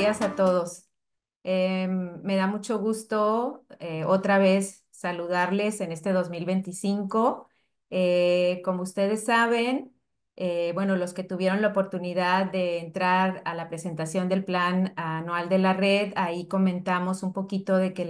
días a todos. Me da mucho gusto otra vez saludarles en este 2025. Como ustedes saben, bueno, los que tuvieron la oportunidad de entrar a la presentación del plan anual de la red, ahí comentamos un poquito de que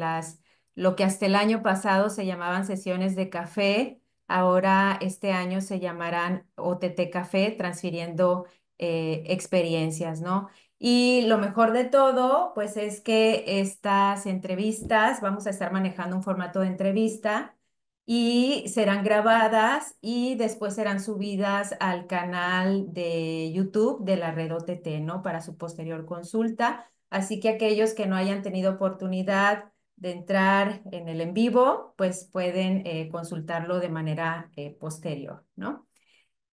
lo que hasta el año pasado se llamaban sesiones de café, ahora este año se llamarán OTT Café, transfiriendo experiencias, ¿no? Y lo mejor de todo, pues es que estas entrevistas, vamos a estar manejando un formato de entrevista y serán grabadas y después serán subidas al canal de YouTube de la red OTT, ¿no? Para su posterior consulta. Así que aquellos que no hayan tenido oportunidad de entrar en el en vivo, pues pueden consultarlo de manera posterior, ¿no?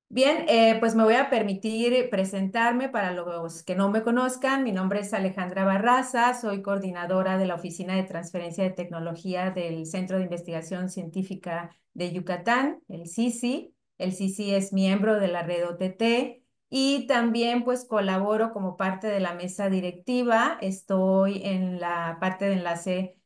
Bien, pues me voy a permitir presentarme para los que no me conozcan. Mi nombre es Alejandra Barraza, soy coordinadora de la Oficina de Transferencia de Tecnología del Centro de Investigación Científica de Yucatán, el CICI. El CICI es miembro de la red OTT y también pues colaboro como parte de la mesa directiva. Estoy en la parte de enlace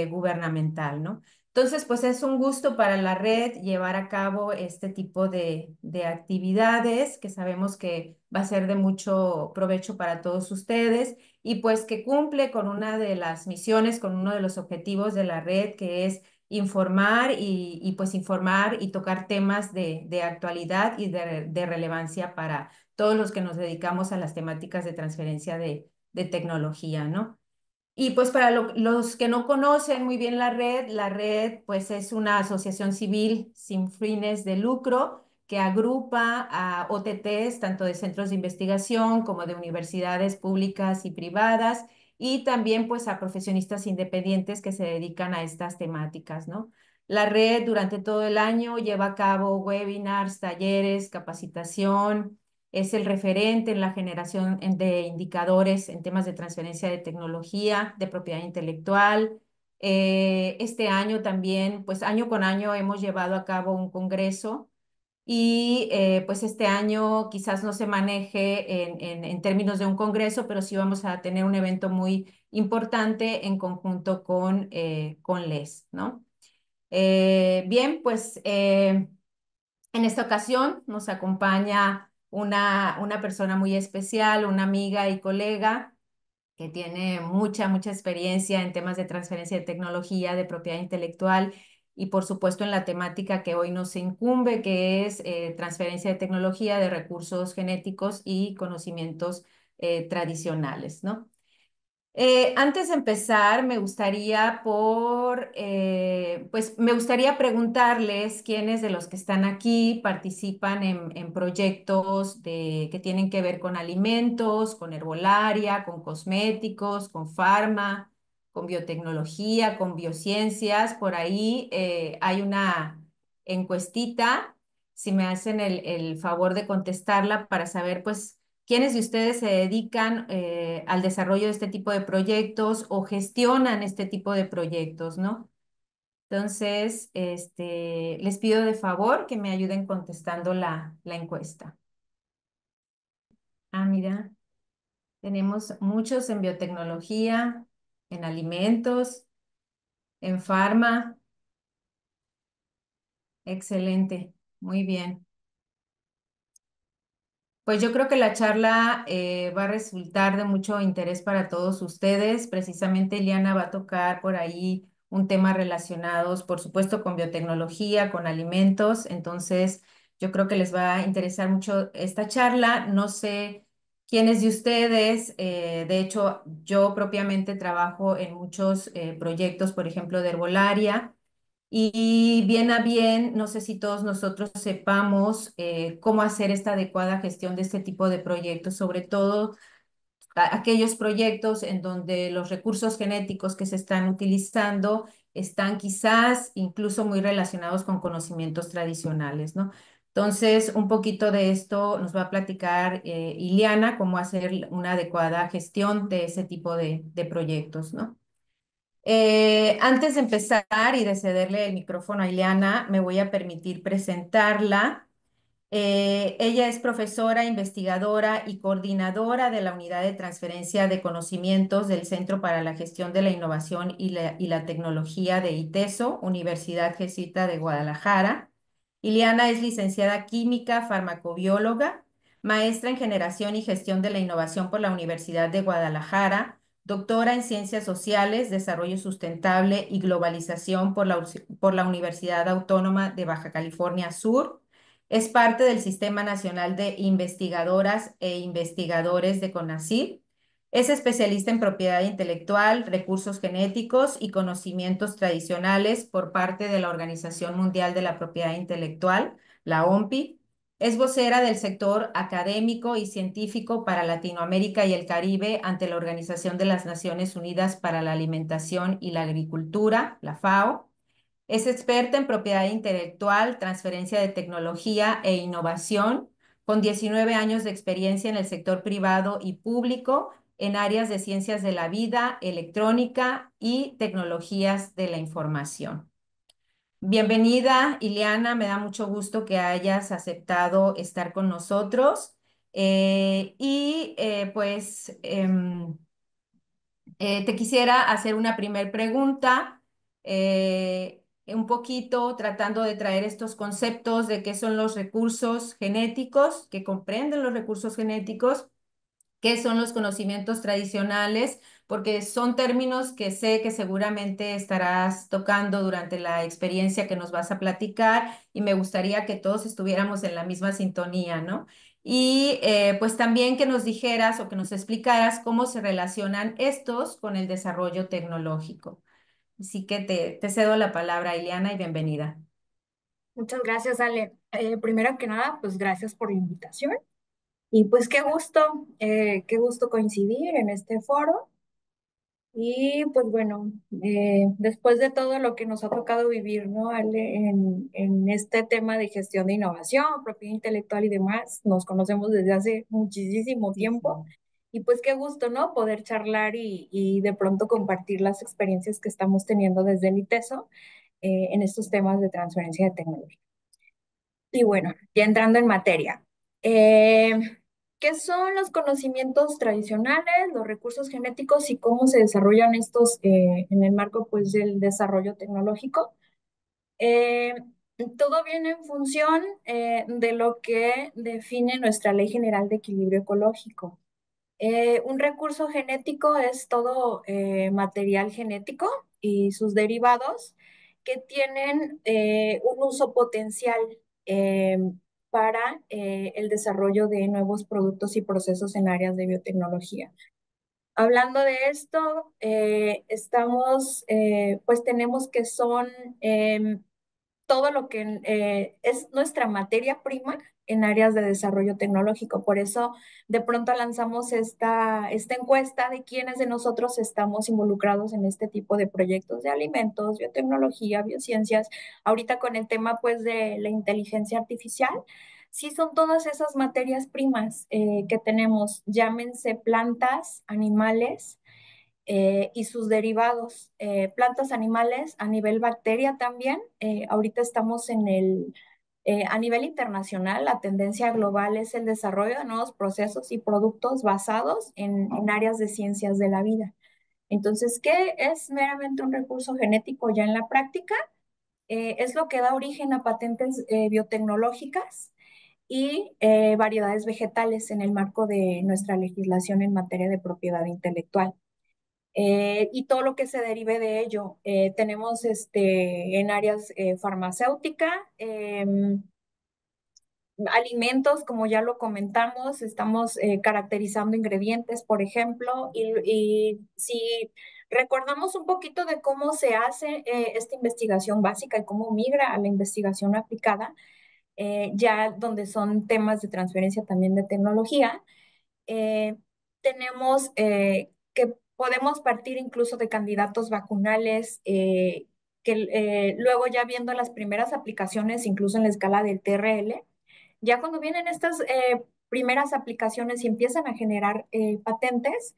gubernamental, ¿no? Entonces, pues es un gusto para la red llevar a cabo este tipo de actividades que sabemos que va a ser de mucho provecho para todos ustedes y pues que cumple con una de las misiones, con uno de los objetivos de la red, que es informar y pues informar y tocar temas de actualidad y de relevancia para todos los que nos dedicamos a las temáticas de transferencia de tecnología, ¿no? Y pues para los que no conocen muy bien la red pues es una asociación civil sin fines de lucro que agrupa a OTTs, tanto de centros de investigación como de universidades públicas y privadas, y también pues a profesionistas independientes que se dedican a estas temáticas, ¿no? La red durante todo el año lleva a cabo webinars, talleres, capacitación, es el referente en la generación de indicadores en temas de transferencia de tecnología, de propiedad intelectual. Este año también, pues año con año hemos llevado a cabo un congreso y pues este año quizás no se maneje en términos de un congreso, pero sí vamos a tener un evento muy importante en conjunto con LES, ¿no? Bien, pues en esta ocasión nos acompaña una persona muy especial, una amiga y colega que tiene mucha experiencia en temas de transferencia de tecnología, de propiedad intelectual y por supuesto en la temática que hoy nos incumbe, que es transferencia de tecnología de recursos genéticos y conocimientos tradicionales, ¿no? Antes de empezar, me gustaría pues me gustaría preguntarles quiénes de los que están aquí participan en proyectos que tienen que ver con alimentos, con herbolaria, con cosméticos, con farma, con biotecnología, con biociencias. Por ahí hay una encuestita, si me hacen el favor de contestarla para saber, pues, ¿quiénes de ustedes se dedican al desarrollo de este tipo de proyectos o gestionan este tipo de proyectos, ¿no? Entonces, les pido de favor que me ayuden contestando la encuesta. Ah, mira, tenemos muchos en biotecnología, en alimentos, en farma. Excelente, muy bien. Pues yo creo que la charla va a resultar de mucho interés para todos ustedes. Precisamente Ileana va a tocar por ahí un tema relacionados, por supuesto, con biotecnología, con alimentos. Entonces, yo creo que les va a interesar mucho esta charla. No sé quiénes de ustedes, de hecho, yo propiamente trabajo en muchos proyectos, por ejemplo, de herbolaria. Y bien a bien, no sé si todos nosotros sepamos cómo hacer esta adecuada gestión de este tipo de proyectos, sobre todo aquellos proyectos en donde los recursos genéticos que se están utilizando están quizás incluso muy relacionados con conocimientos tradicionales, ¿no? Entonces, un poquito de esto nos va a platicar Iliana, cómo hacer una adecuada gestión de ese tipo de proyectos, ¿no? Antes de empezar y de cederle el micrófono a Ileana, me voy a permitir presentarla. Ella es profesora, investigadora y coordinadora de la Unidad de Transferencia de Conocimientos del Centro para la Gestión de la Innovación y la Tecnología de ITESO, Universidad Jesuita de Guadalajara. Ileana es licenciada química, farmacobióloga, maestra en Generación y Gestión de la Innovación por la Universidad de Guadalajara, doctora en Ciencias Sociales, Desarrollo Sustentable y Globalización por la Universidad Autónoma de Baja California Sur. Es parte del Sistema Nacional de Investigadoras e Investigadores de CONACYT. Es especialista en propiedad intelectual, recursos genéticos y conocimientos tradicionales por parte de la Organización Mundial de la Propiedad Intelectual, la OMPI. Es vocera del sector académico y científico para Latinoamérica y el Caribe ante la Organización de las Naciones Unidas para la Alimentación y la Agricultura, la FAO. Es experta en propiedad intelectual, transferencia de tecnología e innovación, con 19 años de experiencia en el sector privado y público en áreas de ciencias de la vida, electrónica y tecnologías de la información. Bienvenida, Ileana, me da mucho gusto que hayas aceptado estar con nosotros. Te quisiera hacer una primer pregunta, un poquito tratando de traer estos conceptos de qué son los recursos genéticos, que comprenden los recursos genéticos, qué son los conocimientos tradicionales, porque son términos que sé que seguramente estarás tocando durante la experiencia que nos vas a platicar y me gustaría que todos estuviéramos en la misma sintonía, ¿no? Y pues también que nos dijeras o que nos explicaras cómo se relacionan estos con el desarrollo tecnológico. Así que te cedo la palabra, Ileana, y bienvenida. Muchas gracias, Ale. Primero que nada, pues gracias por la invitación y pues qué gusto coincidir en este foro. Y pues bueno, después de todo lo que nos ha tocado vivir, ¿no, Ale? En este tema de gestión de innovación, propiedad intelectual y demás, nos conocemos desde hace muchísimo Sí, tiempo sí. y pues qué gusto, ¿no? Poder charlar y de pronto compartir las experiencias que estamos teniendo desde el ITESO en estos temas de transferencia de tecnología. Y bueno, ya entrando en materia, eh, ¿qué son los conocimientos tradicionales, los recursos genéticos y cómo se desarrollan estos en el marco pues del desarrollo tecnológico? Eh, Todo viene en función de lo que define nuestra Ley General de Equilibrio Ecológico. Un recurso genético es todo material genético y sus derivados que tienen un uso potencial eh, para el desarrollo de nuevos productos y procesos en áreas de biotecnología. Hablando de esto, pues tenemos que son todo lo que es nuestra materia prima en áreas de desarrollo tecnológico. Por eso, de pronto lanzamos esta encuesta de quiénes de nosotros estamos involucrados en este tipo de proyectos de alimentos, biotecnología, biociencias. Ahorita con el tema, pues, de la inteligencia artificial, sí son todas esas materias primas que tenemos, llámense plantas, animales y sus derivados, plantas, animales, a nivel bacteria también. Ahorita estamos a nivel internacional, la tendencia global es el desarrollo de nuevos procesos y productos basados en áreas de ciencias de la vida. Entonces, ¿qué es meramente un recurso genético ya en la práctica? Es lo que da origen a patentes biotecnológicas y variedades vegetales en el marco de nuestra legislación en materia de propiedad intelectual y todo lo que se derive de ello. Tenemos en áreas farmacéutica, alimentos, como ya lo comentamos, estamos caracterizando ingredientes, por ejemplo, y si recordamos un poquito de cómo se hace esta investigación básica y cómo migra a la investigación aplicada, ya donde son temas de transferencia también de tecnología, eh, tenemos que podemos partir incluso de candidatos vacunales, que luego ya viendo las primeras aplicaciones, incluso en la escala del TRL, ya cuando vienen estas primeras aplicaciones y empiezan a generar patentes,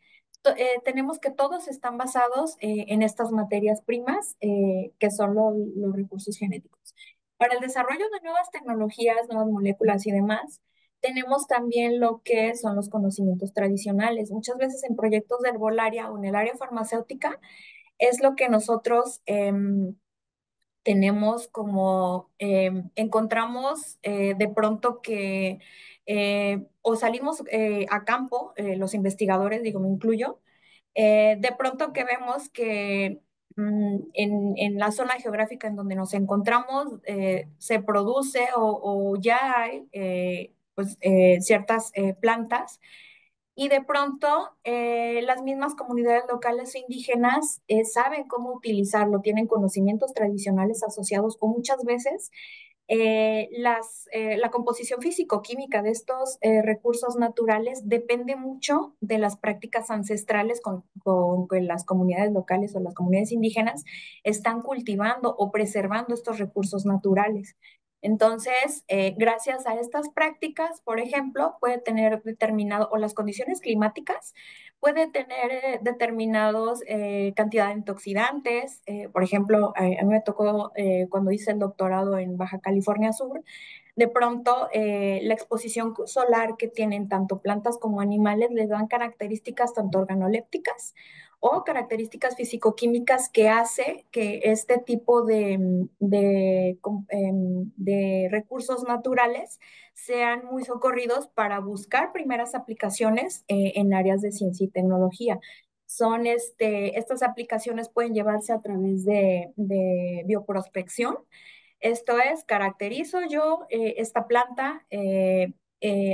tenemos que todos están basados en estas materias primas que son los recursos genéticos. Para el desarrollo de nuevas tecnologías, nuevas moléculas y demás, tenemos también lo que son los conocimientos tradicionales. Muchas veces en proyectos de herbolaria o en el área farmacéutica es lo que nosotros tenemos como, encontramos de pronto que o salimos a campo, los investigadores, digo, me incluyo, de pronto que vemos que en la zona geográfica en donde nos encontramos se produce o ya hay pues, ciertas plantas y de pronto las mismas comunidades locales o indígenas saben cómo utilizarlo, tienen conocimientos tradicionales asociados o muchas veces la composición físico-química de estos recursos naturales depende mucho de las prácticas ancestrales con las comunidades locales o las comunidades indígenas están cultivando o preservando estos recursos naturales. Entonces, gracias a estas prácticas, por ejemplo, puede tener determinado, o las condiciones climáticas, puede tener determinados cantidad de antioxidantes. Por ejemplo, a mí me tocó cuando hice el doctorado en Baja California Sur, de pronto la exposición solar que tienen tanto plantas como animales les dan características tanto organolépticas o características fisicoquímicas que hace que este tipo de recursos naturales sean muy socorridos para buscar primeras aplicaciones en áreas de ciencia y tecnología. Estas aplicaciones pueden llevarse a través de bioprospección. Esto es, caracterizo yo esta planta,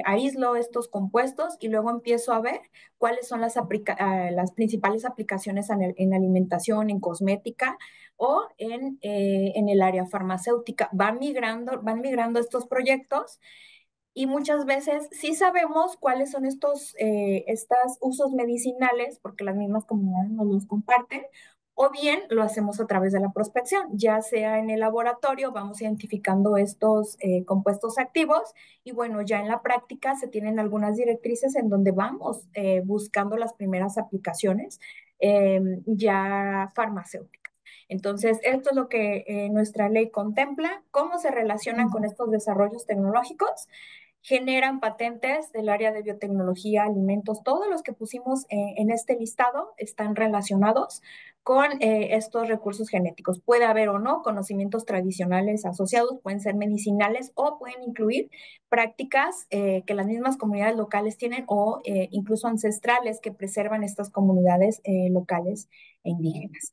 aíslo estos compuestos y luego empiezo a ver cuáles son las principales aplicaciones en alimentación, en cosmética o en el área farmacéutica. Van migrando estos proyectos y muchas veces sí sabemos cuáles son estos usos medicinales, porque las mismas comunidades nos los comparten, o bien lo hacemos a través de la prospección, ya sea en el laboratorio, vamos identificando estos compuestos activos y bueno, ya en la práctica se tienen algunas directrices en donde vamos buscando las primeras aplicaciones ya farmacéuticas. Entonces, esto es lo que nuestra ley contempla, cómo se relacionan con estos desarrollos tecnológicos generan patentes del área de biotecnología, alimentos, todos los que pusimos en este listado están relacionados con estos recursos genéticos. Puede haber o no conocimientos tradicionales asociados, pueden ser medicinales o pueden incluir prácticas que las mismas comunidades locales tienen o incluso ancestrales que preservan estas comunidades locales e indígenas.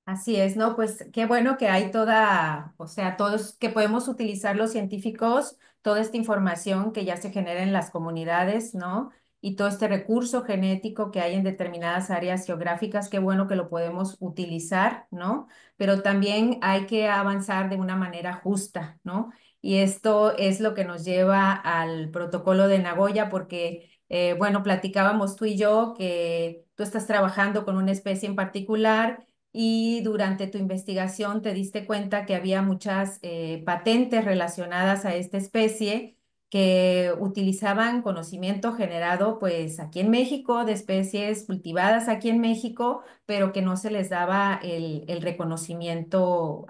Así es, ¿no? Pues qué bueno que hay toda, o sea, todos que podemos utilizar los científicos, toda esta información que ya se genera en las comunidades, ¿no? Y todo este recurso genético que hay en determinadas áreas geográficas, qué bueno que lo podemos utilizar, ¿no? Pero también hay que avanzar de una manera justa, ¿no? Y esto es lo que nos lleva al protocolo de Nagoya, porque, bueno, platicábamos tú y yo que tú estás trabajando con una especie en particular y durante tu investigación te diste cuenta que había muchas patentes relacionadas a esta especie que utilizaban conocimiento generado pues aquí en México de especies cultivadas aquí en México, pero que no se les daba el reconocimiento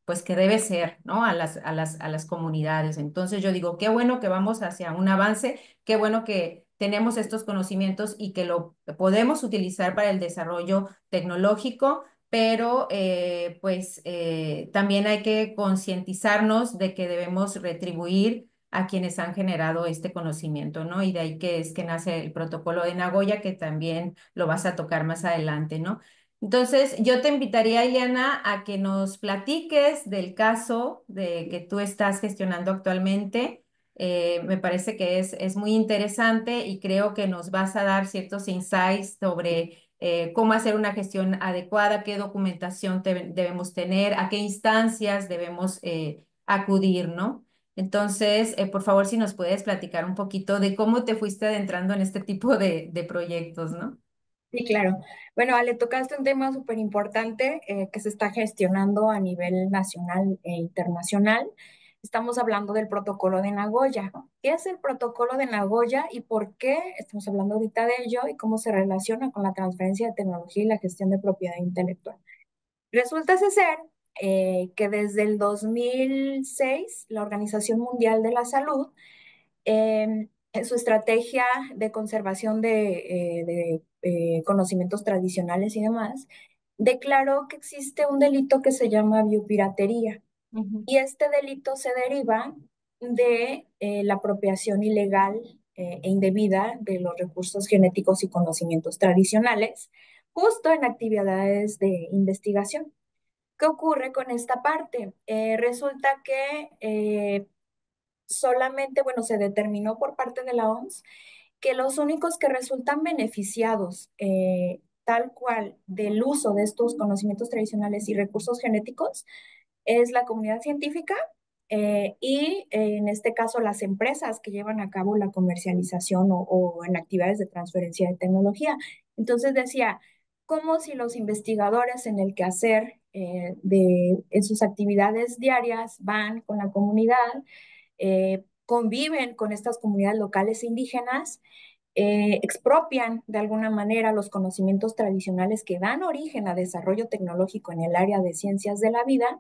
pues que debe ser, ¿no? A las comunidades. Entonces yo digo, qué bueno que vamos hacia un avance, qué bueno que tenemos estos conocimientos y que lo podemos utilizar para el desarrollo tecnológico, pero pues también hay que concientizarnos de que debemos retribuir a quienes han generado este conocimiento, ¿no? Y de ahí que es que nace el protocolo de Nagoya, que también lo vas a tocar más adelante, ¿no? Entonces, yo te invitaría, Ileana, a que nos platiques del caso de que tú estás gestionando actualmente. Me parece que es muy interesante y creo que nos vas a dar ciertos insights sobre cómo hacer una gestión adecuada, qué documentación debemos tener, a qué instancias debemos acudir, ¿no? Entonces, por favor, si nos puedes platicar un poquito de cómo te fuiste adentrando en este tipo de proyectos, ¿no? Sí, claro. Bueno, Ale, tocaste un tema súper importante que se está gestionando a nivel nacional e internacional. Estamos hablando del protocolo de Nagoya. ¿Qué es el protocolo de Nagoya y por qué estamos hablando ahorita de ello y cómo se relaciona con la transferencia de tecnología y la gestión de propiedad intelectual? Resulta ser que desde el 2006 la Organización Mundial de la Salud, en su estrategia de conservación de conocimientos tradicionales y demás, declaró que existe un delito que se llama biopiratería. Ujú, Y este delito se deriva de la apropiación ilegal e indebida de los recursos genéticos y conocimientos tradicionales, justo en actividades de investigación. ¿Qué ocurre con esta parte? Resulta que solamente, bueno, se determinó por parte de la OMS que los únicos que resultan beneficiados tal cual del uso de estos conocimientos tradicionales y recursos genéticos es la comunidad científica en este caso las empresas que llevan a cabo la comercialización o en actividades de transferencia de tecnología. Entonces decía, como si los investigadores en el quehacer en sus actividades diarias van con la comunidad, conviven con estas comunidades locales e indígenas, expropian de alguna manera los conocimientos tradicionales que dan origen a desarrollo tecnológico en el área de ciencias de la vida,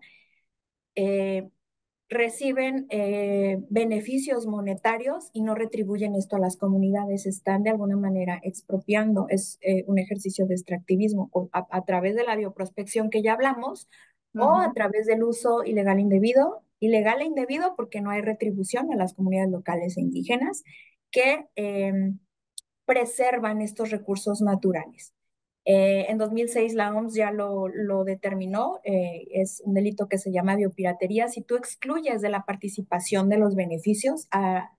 eh, reciben beneficios monetarios y no retribuyen esto a las comunidades, están de alguna manera expropiando, es un ejercicio de extractivismo a través de la bioprospección que ya hablamos o a ujú, través del uso ilegal e indebido porque no hay retribución a las comunidades locales e indígenas que preservan estos recursos naturales. En 2006 la OMS ya lo determinó, es un delito que se llama biopiratería. Si tú excluyes de la participación de los beneficios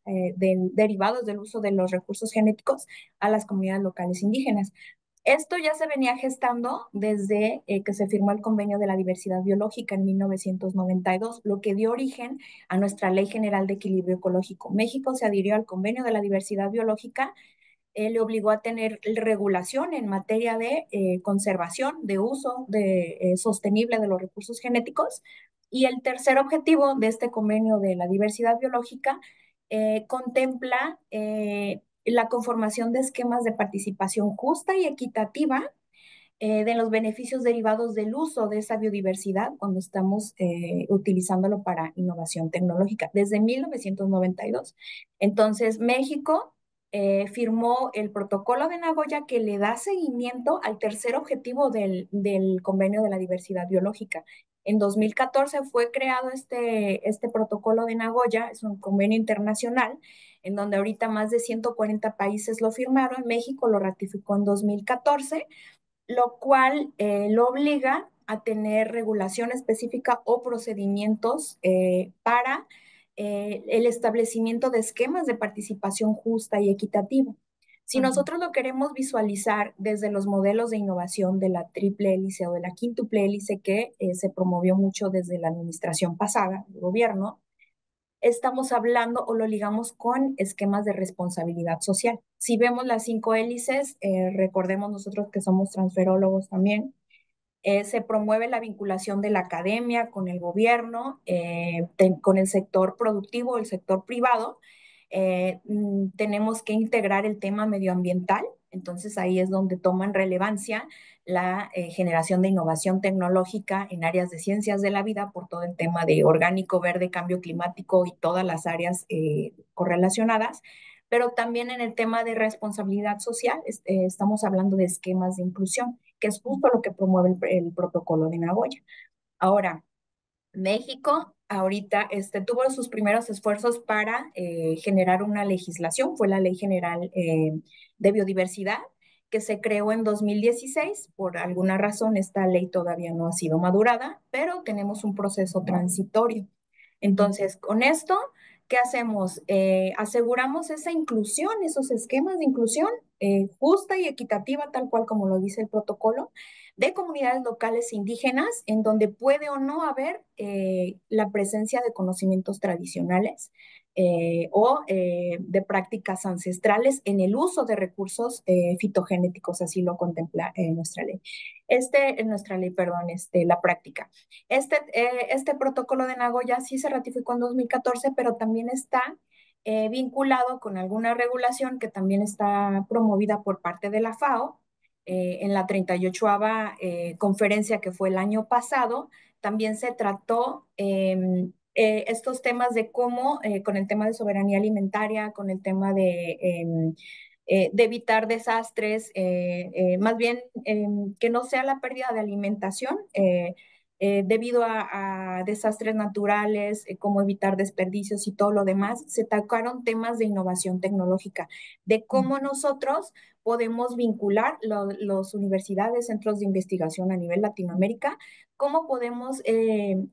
derivados del uso de los recursos genéticos a las comunidades locales indígenas. Esto ya se venía gestando desde que se firmó el Convenio de la Diversidad Biológica en 1992, lo que dio origen a nuestra Ley General de Equilibrio Ecológico. México se adhirió al Convenio de la Diversidad Biológica, le obligó a tener regulación en materia de conservación, de uso sostenible de los recursos genéticos. Y el tercer objetivo de este convenio de la diversidad biológica contempla la conformación de esquemas de participación justa y equitativa de los beneficios derivados del uso de esa biodiversidad cuando estamos utilizándolo para innovación tecnológica desde 1992. Entonces, México firmó el protocolo de Nagoya que le da seguimiento al tercer objetivo del convenio de la diversidad biológica. En 2014 fue creado este protocolo de Nagoya, es un convenio internacional en donde ahorita más de 140 países lo firmaron. México lo ratificó en 2014, lo cual lo obliga a tener regulación específica o procedimientos para el establecimiento de esquemas de participación justa y equitativa. Si ujú, nosotros lo queremos visualizar desde los modelos de innovación de la triple hélice o de la quíntuple hélice que se promovió mucho desde la administración pasada, el gobierno, estamos hablando o lo ligamos con esquemas de responsabilidad social. Si vemos las cinco hélices, recordemos nosotros que somos transferólogos también, se promueve la vinculación de la academia con el gobierno, con el sector productivo, el sector privado. Tenemos que integrar el tema medioambiental, entonces ahí es donde toman relevancia la generación de innovación tecnológica en áreas de ciencias de la vida por todo el tema de orgánico, verde, cambio climático y todas las áreas correlacionadas, pero también en el tema de responsabilidad social estamos hablando de esquemas de inclusión, que es justo lo que promueve el protocolo de Nagoya. Ahora, México ahorita tuvo sus primeros esfuerzos para generar una legislación, fue la Ley General de Biodiversidad, que se creó en 2016. Por alguna razón, esta ley todavía no ha sido madurada, pero tenemos un proceso transitorio. ujú, Entonces, con esto, ¿qué hacemos? Aseguramos esa inclusión, esos esquemas de inclusión justa y equitativa, tal cual como lo dice el protocolo, de comunidades locales indígenas, en donde puede o no haber la presencia de conocimientos tradicionales de prácticas ancestrales en el uso de recursos fitogenéticos, así lo contempla nuestra ley. En nuestra ley, perdón, la práctica. Este protocolo de Nagoya sí se ratificó en 2014, pero también está vinculado con alguna regulación que también está promovida por parte de la FAO, en la 38ª conferencia que fue el año pasado, también se trató estos temas de cómo, con el tema de soberanía alimentaria, con el tema de evitar desastres, más bien que no sea la pérdida de alimentación debido a desastres naturales, cómo evitar desperdicios y todo lo demás, se tocaron temas de innovación tecnológica, de cómo nosotros podemos vincular los universidades, centros de investigación a nivel Latinoamérica, cómo podemos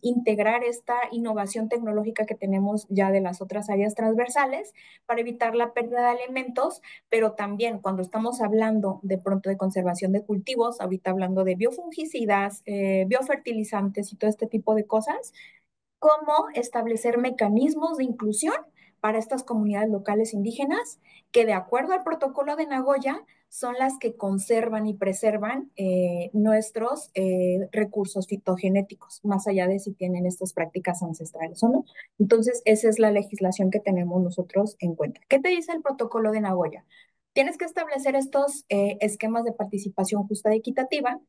integrar esta innovación tecnológica que tenemos ya de las otras áreas transversales para evitar la pérdida de alimentos, pero también cuando estamos hablando de pronto de conservación de cultivos, ahorita hablando de biofungicidas, biofertilizantes y todo este tipo de cosas, cómo establecer mecanismos de inclusión para estas comunidades locales indígenas que de acuerdo al protocolo de Nagoya son las que conservan y preservan nuestros recursos fitogenéticos, más allá de si tienen estas prácticas ancestrales o no. Entonces, esa es la legislación que tenemos nosotros en cuenta. ¿Qué te dice el protocolo de Nagoya? Tienes que establecer estos esquemas de participación justa y equitativa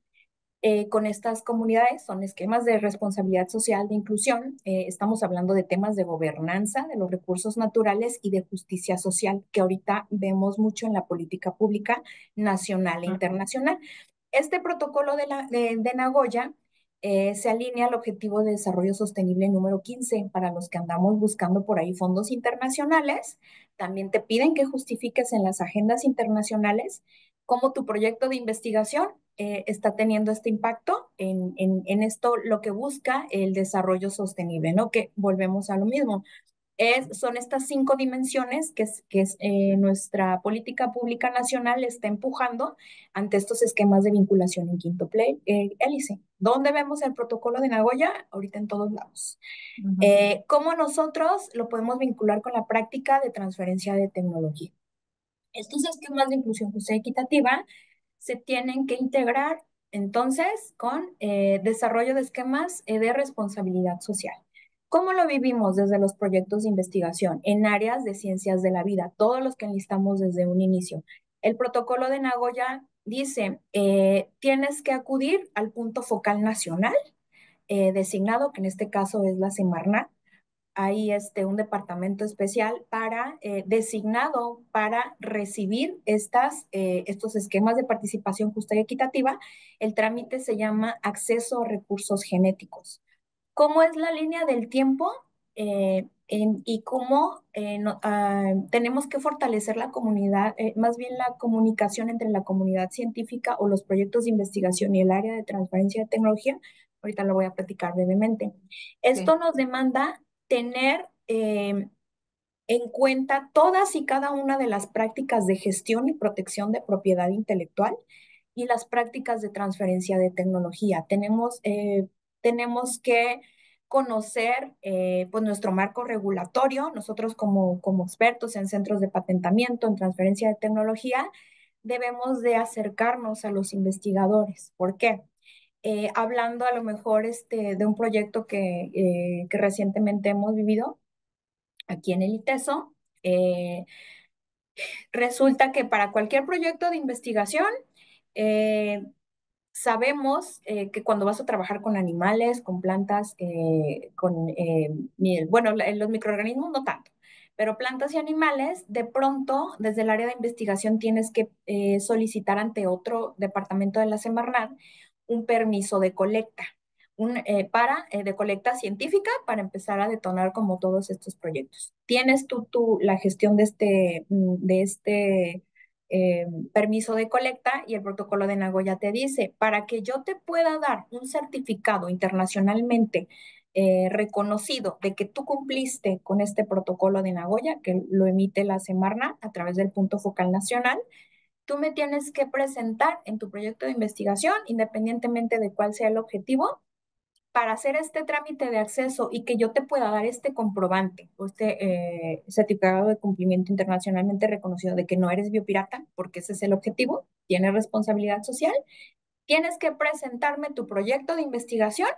con estas comunidades, son esquemas de responsabilidad social, de inclusión. Estamos hablando de temas de gobernanza de los recursos naturales y de justicia social, que ahorita vemos mucho en la política pública nacional e Ujú, internacional. Este protocolo de Nagoya se alinea al Objetivo de Desarrollo Sostenible número 15 para los que andamos buscando por ahí fondos internacionales. También te piden que justifiques en las agendas internacionales cómo tu proyecto de investigación está teniendo este impacto en esto, lo que busca el desarrollo sostenible, ¿no? Que volvemos a lo mismo. Son estas 5 dimensiones que nuestra política pública nacional está empujando ante estos esquemas de vinculación en quinto play, hélice. ¿Dónde vemos el protocolo de Nagoya? Ahorita en todos lados. ujú, ¿Cómo nosotros lo podemos vincular con la práctica de transferencia de tecnología? Estos esquemas de inclusión justa y equitativa se tienen que integrar entonces con desarrollo de esquemas de responsabilidad social. ¿Cómo lo vivimos desde los proyectos de investigación en áreas de ciencias de la vida? Todos los que enlistamos desde un inicio. El protocolo de Nagoya dice, tienes que acudir al punto focal nacional designado, que en este caso es la Semarnat, hay un departamento especial designado para recibir estos esquemas de participación justa y equitativa. El trámite se llama acceso a recursos genéticos. ¿Cómo es la línea del tiempo y cómo tenemos que fortalecer la comunidad, más bien la comunicación entre la comunidad científica o los proyectos de investigación y el área de transferencia de tecnología? Ahorita lo voy a platicar brevemente. Esto sí, nos demanda tener en cuenta todas y cada una de las prácticas de gestión y protección de propiedad intelectual y las prácticas de transferencia de tecnología. Tenemos que conocer pues nuestro marco regulatorio. Nosotros como expertos en centros de patentamiento, en transferencia de tecnología, debemos de acercarnos a los investigadores. ¿Por qué? Hablando a lo mejor de un proyecto que recientemente hemos vivido aquí en el ITESO, resulta que para cualquier proyecto de investigación, eh, sabemos que cuando vas a trabajar con animales, con plantas, bueno, los microorganismos no tanto, pero plantas y animales, de pronto, desde el área de investigación tienes que solicitar ante otro departamento de la Semarnat un permiso de colecta, de colecta científica para empezar a detonar como todos estos proyectos. Tienes la gestión permiso de colecta y el protocolo de Nagoya te dice, para que yo te pueda dar un certificado internacionalmente reconocido de que tú cumpliste con este protocolo de Nagoya, que lo emite la Semarna a través del punto focal nacional, tú me tienes que presentar en tu proyecto de investigación, independientemente de cuál sea el objetivo, para hacer este trámite de acceso y que yo te pueda dar este comprobante o certificado de cumplimiento internacionalmente reconocido de que no eres biopirata, porque ese es el objetivo, tienes responsabilidad social, tienes que presentarme tu proyecto de investigación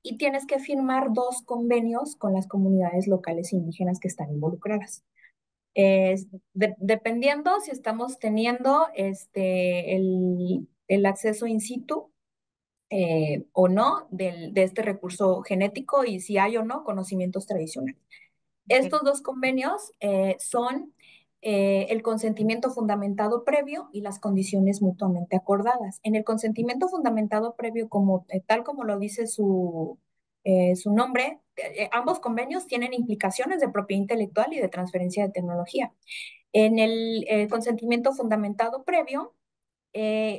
y tienes que firmar 2 convenios con las comunidades locales indígenas que están involucradas. Dependiendo si estamos teniendo el acceso in situ o no de este recurso genético y si hay o no conocimientos tradicionales. Ok. Estos dos convenios son el consentimiento fundamentado previo y las condiciones mutuamente acordadas. En el consentimiento fundamentado previo, tal como lo dice su nombre, ambos convenios tienen implicaciones de propiedad intelectual y de transferencia de tecnología. En el consentimiento fundamentado previo,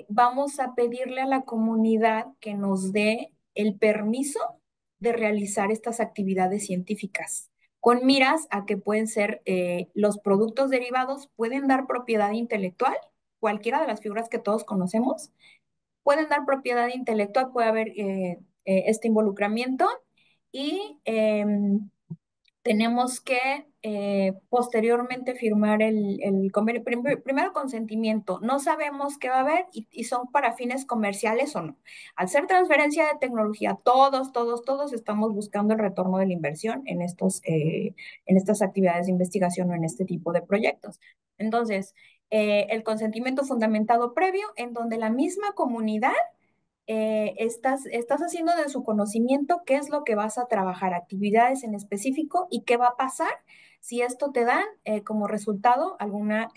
vamos a pedirle a la comunidad que nos dé el permiso de realizar estas actividades científicas, con miras a que pueden ser los productos derivados, pueden dar propiedad intelectual, cualquiera de las figuras que todos conocemos, pueden dar propiedad intelectual, puede haber este involucramiento y tenemos que posteriormente firmar el convenio. Primero, consentimiento. No sabemos qué va a haber y son para fines comerciales o no. Al ser transferencia de tecnología, todos estamos buscando el retorno de la inversión en estas actividades de investigación o en este tipo de proyectos. Entonces, el consentimiento fundamentado previo, en donde la misma comunidad estás haciendo de su conocimiento qué es lo que vas a trabajar, actividades en específico y qué va a pasar si esto te da como resultado alguna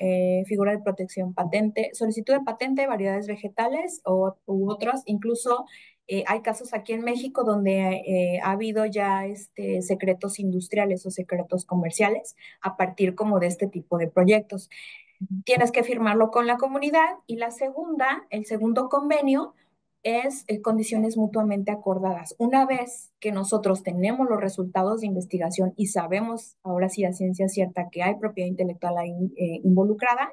figura de protección, patente, solicitud de patente, variedades vegetales u otras. Incluso hay casos aquí en México donde ha habido ya secretos industriales o secretos comerciales a partir como de este tipo de proyectos. Tienes que firmarlo con la comunidad y el segundo convenio es condiciones mutuamente acordadas. Una vez que nosotros tenemos los resultados de investigación y sabemos ahora sí a ciencia cierta que hay propiedad intelectual ahí involucrada,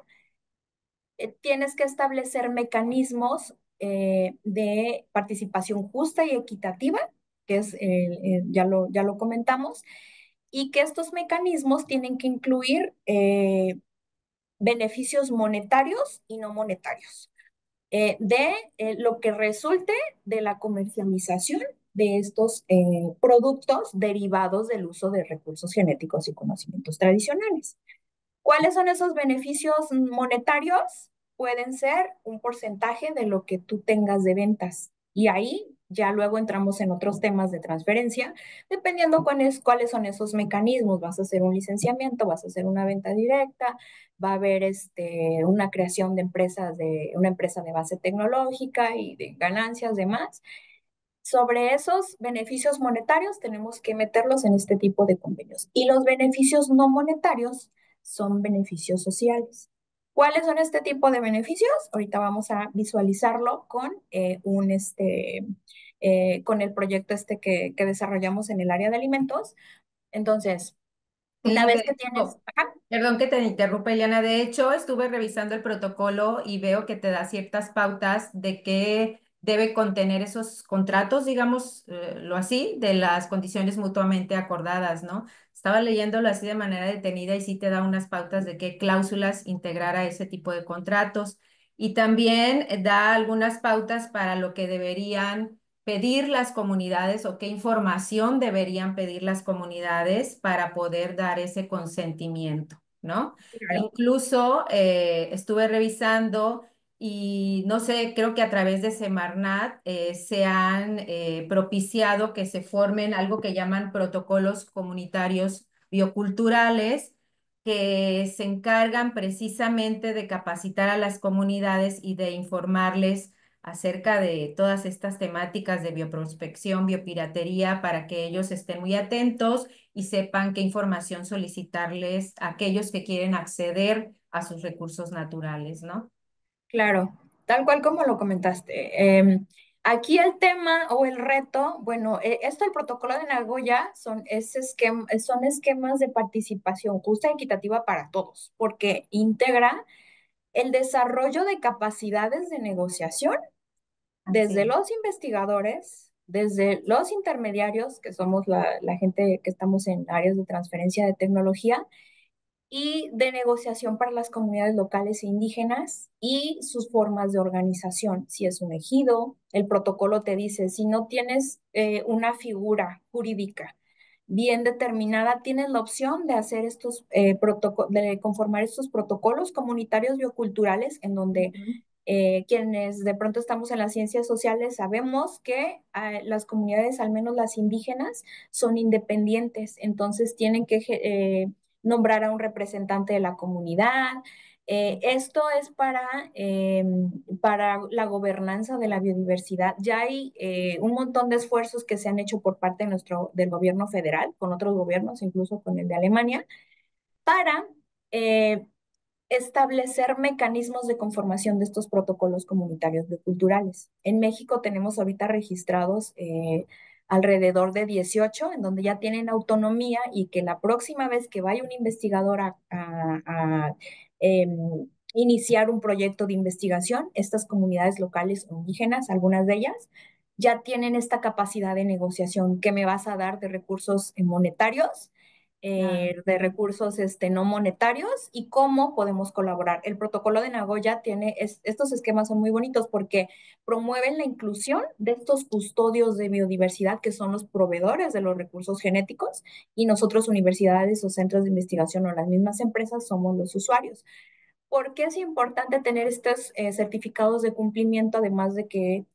tienes que establecer mecanismos de participación justa y equitativa, que es, ya lo comentamos, y que estos mecanismos tienen que incluir beneficios monetarios y no monetarios de lo que resulte de la comercialización de estos productos derivados del uso de recursos genéticos y conocimientos tradicionales. ¿Cuáles son esos beneficios monetarios? Pueden ser un porcentaje de lo que tú tengas de ventas. Y ahí ya luego entramos en otros temas de transferencia, dependiendo cuáles son esos mecanismos. Vas a hacer un licenciamiento, vas a hacer una venta directa, va a haber una creación de una empresa de base tecnológica y de ganancias, demás. Sobre esos beneficios monetarios tenemos que meterlos en este tipo de convenios. Y los beneficios no monetarios son beneficios sociales. ¿Cuáles son este tipo de beneficios? Ahorita vamos a visualizarlo con el proyecto que desarrollamos en el área de alimentos. Entonces, una Sí, vez de que tienes, hecho, ajá, perdón que te interrumpa, Eliana. De hecho, estuve revisando el protocolo y veo que te da ciertas pautas de qué debe contener esos contratos, digamos, lo así, de las condiciones mutuamente acordadas, ¿no? Estaba leyéndolo así de manera detenida y sí te da unas pautas de qué cláusulas integrar a ese tipo de contratos. Y también da algunas pautas para lo que deberían pedir las comunidades o qué información deberían pedir las comunidades para poder dar ese consentimiento, ¿no? claro, Incluso estuve revisando y no sé, creo que a través de Semarnat se han propiciado que se formen algo que llaman protocolos comunitarios bioculturales que se encargan precisamente de capacitar a las comunidades y de informarles acerca de todas estas temáticas de bioprospección, biopiratería, para que ellos estén muy atentos y sepan qué información solicitarles a aquellos que quieren acceder a sus recursos naturales, ¿no? claro, tal cual como lo comentaste. Aquí el tema o el reto, bueno, el protocolo de Nagoya son esquemas de participación justa y equitativa para todos, porque integra el desarrollo de capacidades de negociación desde Así. los investigadores, desde los intermediarios, que somos la gente que estamos en áreas de transferencia de tecnología, y de negociación para las comunidades locales e indígenas y sus formas de organización. Si es un ejido, el protocolo te dice, si no tienes una figura jurídica bien determinada, tienes la opción de hacer de conformar estos protocolos comunitarios bioculturales en donde Ujú. Quienes de pronto estamos en las ciencias sociales sabemos que las comunidades, al menos las indígenas, son independientes, entonces tienen que nombrar a un representante de la comunidad. Esto es para la gobernanza de la biodiversidad. Ya hay un montón de esfuerzos que se han hecho por parte de del gobierno federal, con otros gobiernos, incluso con el de Alemania, para eh, establecer mecanismos de conformación de estos protocolos comunitarios bioculturales. En México tenemos ahorita registrados alrededor de 18, en donde ya tienen autonomía y que la próxima vez que vaya un investigador a iniciar un proyecto de investigación, estas comunidades locales o indígenas, algunas de ellas, ya tienen esta capacidad de negociación que me vas a dar de recursos monetarios, Claro. de recursos no monetarios y cómo podemos colaborar. El protocolo de Nagoya tiene, estos esquemas son muy bonitos porque promueven la inclusión de estos custodios de biodiversidad que son los proveedores de los recursos genéticos y nosotros universidades o centros de investigación o las mismas empresas somos los usuarios. ¿Por qué es importante tener estos certificados de cumplimiento además de que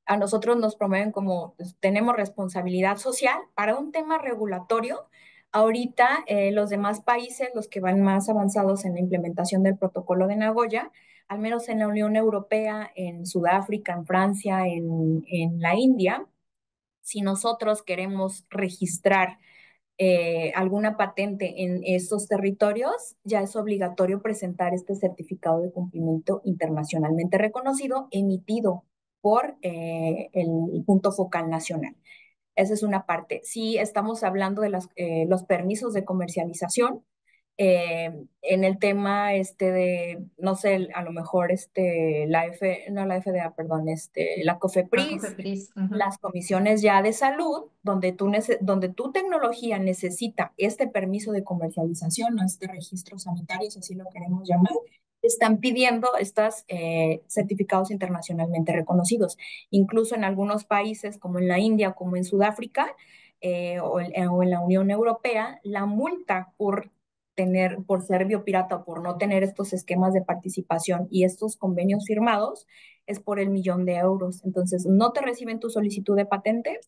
a nosotros nos promueven como pues, tenemos responsabilidad social para un tema regulatorio? Ahorita los demás países, los que van más avanzados en la implementación del protocolo de Nagoya, al menos en la Unión Europea, en Sudáfrica, en Francia, en la India, si nosotros queremos registrar alguna patente en estos territorios, ya es obligatorio presentar este certificado de cumplimiento internacionalmente reconocido, emitido por el punto focal nacional. Esa es una parte. Si estamos hablando de los permisos de comercialización, en el tema no sé, a lo mejor no la FDA, perdón, la La COFEPRIS, COFEPRIS. Ujú. las comisiones ya de salud, donde tu tecnología necesita este permiso de comercialización o este registro sanitario, si así lo queremos llamar, están pidiendo estos certificados internacionalmente reconocidos. Incluso en algunos países, como en la India, como en Sudáfrica, o en la Unión Europea, la multa por ser biopirata o por no tener estos esquemas de participación y estos convenios firmados, es por el 1.000.000 de euros. Entonces, no te reciben tu solicitud de patente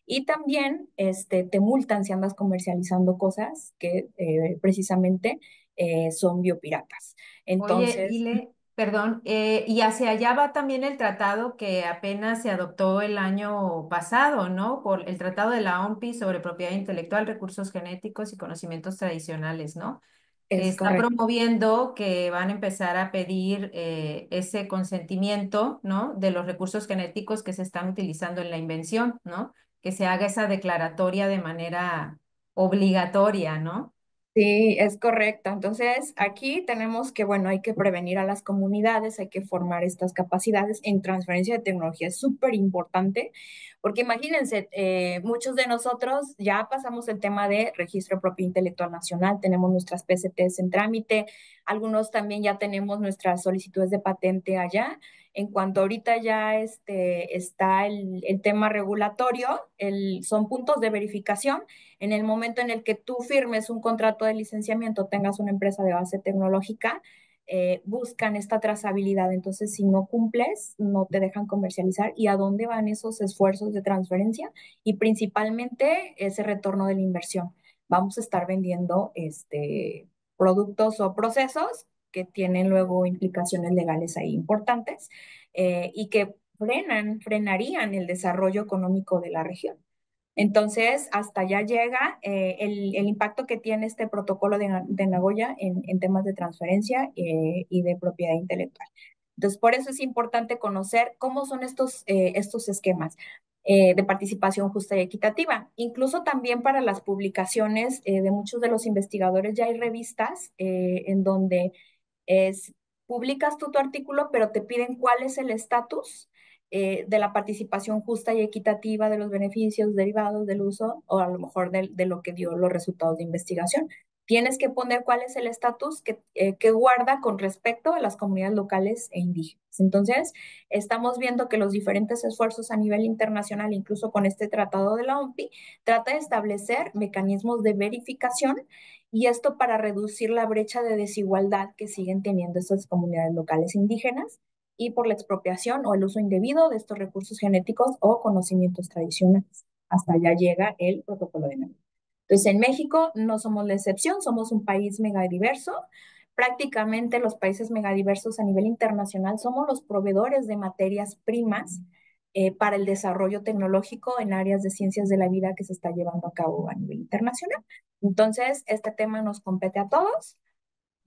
y también te multan si andas comercializando cosas que precisamente son biopiratas. Oye, Entonces, Ile, perdón, y hacia allá va también el tratado que apenas se adoptó el año pasado, ¿no? Por el tratado de la OMPI sobre propiedad intelectual, recursos genéticos y conocimientos tradicionales, ¿no? Que es está correcto. promoviendo que van a empezar a pedir ese consentimiento, ¿no? De los recursos genéticos que se están utilizando en la invención, ¿no? Que se haga esa declaratoria de manera obligatoria, ¿no? Sí, es correcto. Entonces, aquí tenemos que, bueno, hay que prevenir a las comunidades, hay que formar estas capacidades en transferencia de tecnología. Es súper importante, porque imagínense, muchos de nosotros ya pasamos el tema de registro de propiedad intelectual nacional, tenemos nuestras PCTs en trámite, algunos también ya tenemos nuestras solicitudes de patente allá. En cuanto ahorita ya está el tema regulatorio, son puntos de verificación en el momento en el que tú firmes un contrato de licenciamiento, tengas una empresa de base tecnológica, buscan esta trazabilidad. Entonces, si no cumples, no te dejan comercializar. ¿Y a dónde van esos esfuerzos de transferencia? Y principalmente ese retorno de la inversión. Vamos a estar vendiendo productos o procesos que tienen luego implicaciones legales ahí importantes y que frenarían el desarrollo económico de la región. Entonces, hasta allá llega el impacto que tiene este protocolo de Nagoya en temas de transferencia y de propiedad intelectual. Entonces, por eso es importante conocer cómo son estos esquemas de participación justa y equitativa. Incluso también para las publicaciones de muchos de los investigadores ya hay revistas en donde es, publicas tú tu artículo, pero te piden cuál es el estatus de la participación justa y equitativa de los beneficios derivados del uso o a lo mejor de lo que dio los resultados de investigación. Tienes que poner cuál es el estatus que guarda con respecto a las comunidades locales e indígenas. Entonces, estamos viendo que los diferentes esfuerzos a nivel internacional, incluso con este tratado de la OMPI, trata de establecer mecanismos de verificación y esto para reducir la brecha de desigualdad que siguen teniendo estas comunidades locales indígenas y por la expropiación o el uso indebido de estos recursos genéticos o conocimientos tradicionales. Hasta allá llega el protocolo de Nagoya. Entonces, en México no somos la excepción, somos un país megadiverso. Prácticamente los países megadiversos a nivel internacional somos los proveedores de materias primas para el desarrollo tecnológico en áreas de ciencias de la vida que se está llevando a cabo a nivel internacional. Entonces, este tema nos compete a todos.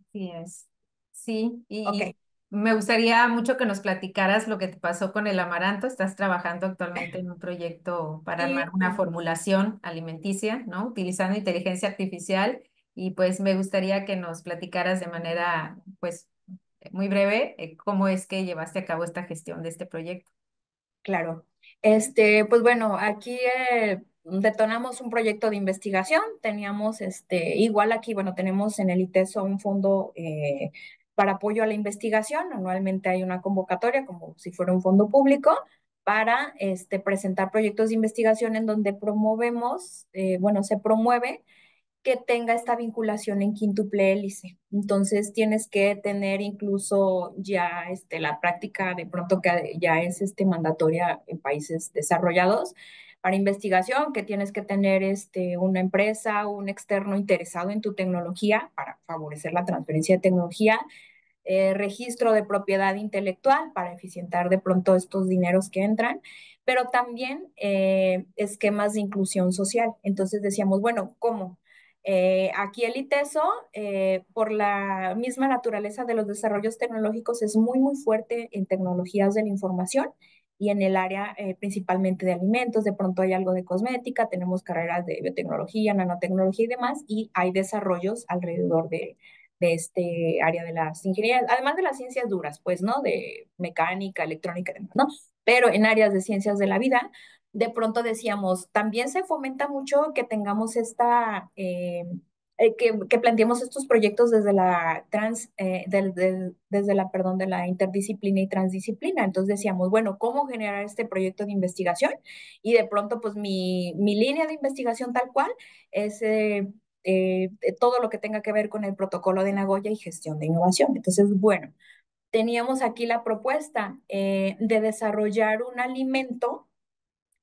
Así es. Sí, Ok. y me gustaría mucho que nos platicaras lo que te pasó con el amaranto. Estás trabajando actualmente en un proyecto para armar Sí, una formulación alimenticia, ¿no? Utilizando inteligencia artificial. Y pues me gustaría que nos platicaras de manera, pues, muy breve, cómo es que llevaste a cabo esta gestión de este proyecto. claro. Pues bueno, aquí detonamos un proyecto de investigación. Teníamos, igual aquí, bueno, tenemos en el ITESO un fondo para apoyo a la investigación. Anualmente hay una convocatoria, como si fuera un fondo público, para presentar proyectos de investigación en donde promovemos, bueno, se promueve que tenga esta vinculación en quíntuple hélice. Entonces tienes que tener incluso ya la práctica de pronto que ya es mandatoria en países desarrollados para investigación, que tienes que tener una empresa, un externo interesado en tu tecnología para favorecer la transferencia de tecnología, registro de propiedad intelectual para eficientar de pronto estos dineros que entran, pero también esquemas de inclusión social. Entonces decíamos, bueno, ¿cómo? Aquí el ITESO, por la misma naturaleza de los desarrollos tecnológicos, es muy, muy fuerte en tecnologías de la información y en el área principalmente de alimentos. De pronto hay algo de cosmética, tenemos carreras de biotecnología, nanotecnología y demás, y hay desarrollos alrededor de este área de las ingenierías, además de las ciencias duras, pues, ¿no? De mecánica, electrónica, ¿no? Pero en áreas de ciencias de la vida, de pronto decíamos, también se fomenta mucho que tengamos que planteemos estos proyectos desde desde la, perdón, de la interdisciplina y transdisciplina. Entonces decíamos, bueno, ¿cómo generar este proyecto de investigación? Y de pronto, pues mi línea de investigación tal cual es todo lo que tenga que ver con el protocolo de Nagoya y gestión de innovación. Entonces, bueno, teníamos aquí la propuesta de desarrollar un alimento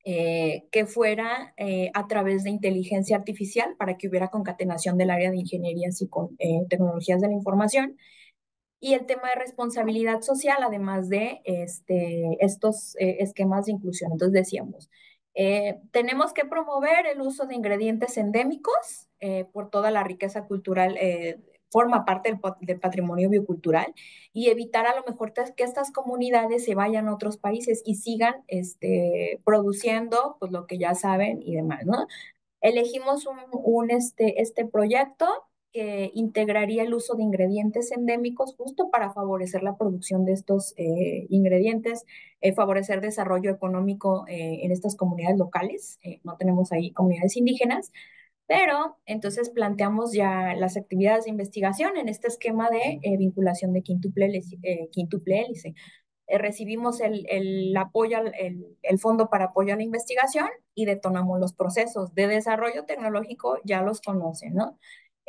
que fuera a través de inteligencia artificial para que hubiera concatenación del área de ingenierías y con, tecnologías de la información y el tema de responsabilidad social, además de estos esquemas de inclusión. Entonces decíamos, tenemos que promover el uso de ingredientes endémicos por toda la riqueza cultural, forma parte del patrimonio biocultural y evitar a lo mejor que estas comunidades se vayan a otros países y sigan produciendo pues lo que ya saben y demás, ¿no? Elegimos este proyecto que integraría el uso de ingredientes endémicos justo para favorecer la producción de estos ingredientes, favorecer desarrollo económico en estas comunidades locales. No tenemos ahí comunidades indígenas, pero entonces planteamos ya las actividades de investigación en este esquema de vinculación de quíntuple hélice. Recibimos el apoyo, el fondo para apoyo a la investigación y detonamos los procesos de desarrollo tecnológico, ya los conocen, ¿no?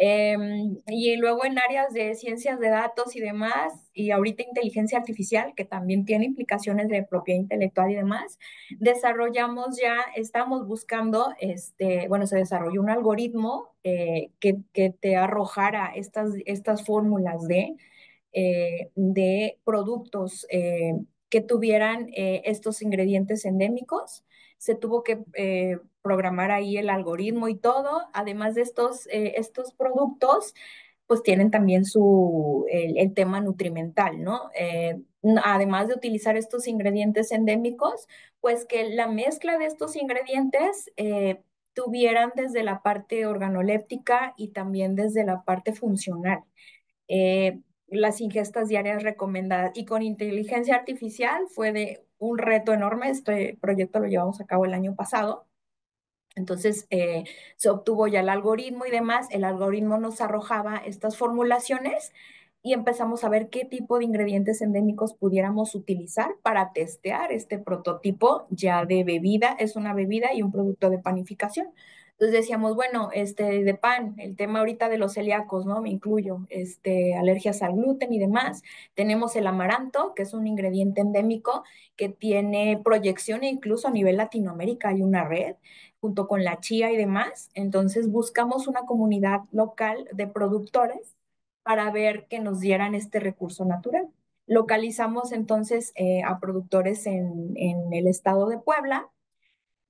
Y luego en áreas de ciencias de datos y demás, y ahorita inteligencia artificial, que también tiene implicaciones de propiedad intelectual y demás, desarrollamos ya, estamos buscando, bueno, se desarrolló un algoritmo que te arrojara estas fórmulas de productos que tuvieran estos ingredientes endémicos. Se tuvo que programar ahí el algoritmo y todo. Además de estos productos, pues tienen también el tema nutrimental, ¿no? Además de utilizar estos ingredientes endémicos, pues que la mezcla de estos ingredientes tuvieran desde la parte organoléptica y también desde la parte funcional las ingestas diarias recomendadas. Y con inteligencia artificial fue de un reto enorme. Este proyecto lo llevamos a cabo el año pasado. Entonces se obtuvo ya el algoritmo y demás. El algoritmo nos arrojaba estas formulaciones y empezamos a ver qué tipo de ingredientes endémicos pudiéramos utilizar para testear este prototipo ya de bebida. Es una bebida y un producto de panificación. Entonces decíamos, bueno, de pan, el tema ahorita de los celíacos, ¿no? Me incluyo, alergias al gluten y demás. Tenemos el amaranto, que es un ingrediente endémico que tiene proyección incluso a nivel Latinoamérica. Hay una red junto con la chía y demás. Entonces buscamos una comunidad local de productores para ver que nos dieran este recurso natural. Localizamos entonces a productores en el estado de Puebla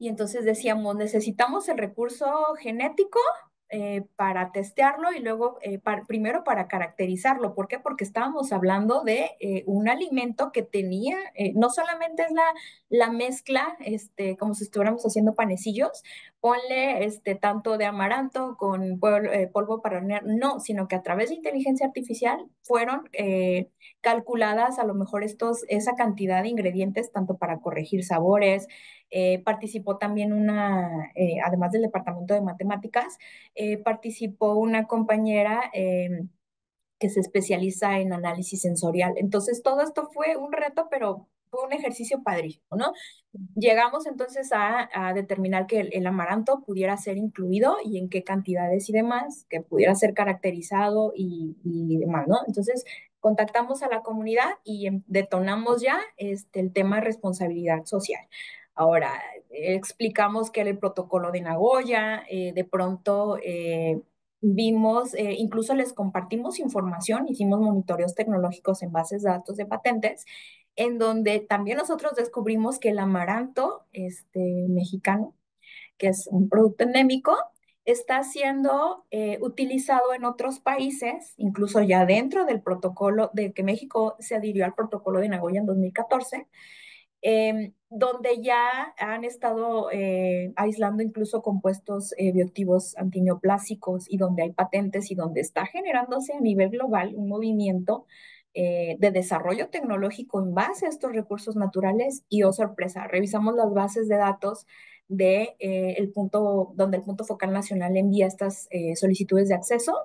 y entonces decíamos, necesitamos el recurso genético para testearlo y luego primero para caracterizarlo. ¿Por qué? Porque estábamos hablando de un alimento que tenía, no solamente es la mezcla, como si estuviéramos haciendo panecillos, ponle tanto de amaranto con polvo para hornear, no, sino que a través de inteligencia artificial fueron calculadas a lo mejor esa cantidad de ingredientes, tanto para corregir sabores, participó también además del departamento de matemáticas, participó una compañera que se especializa en análisis sensorial. Entonces, todo esto fue un reto, pero fue un ejercicio padrísimo, ¿no? Llegamos entonces a determinar que el amaranto pudiera ser incluido y en qué cantidades y demás, que pudiera ser caracterizado y demás, ¿no? Entonces, contactamos a la comunidad y detonamos ya el tema de responsabilidad social. Ahora, explicamos que era el protocolo de Nagoya, de pronto vimos, incluso les compartimos información, hicimos monitoreos tecnológicos en bases de datos de patentes, en donde también nosotros descubrimos que el amaranto mexicano, que es un producto endémico, está siendo utilizado en otros países, incluso ya dentro del protocolo de que México se adhirió al protocolo de Nagoya en 2014, donde ya han estado aislando incluso compuestos bioactivos antineoplásicos y donde hay patentes y donde está generándose a nivel global un movimiento de desarrollo tecnológico en base a estos recursos naturales y, oh sorpresa, revisamos las bases de datos de el punto, donde el punto focal nacional envía estas solicitudes de acceso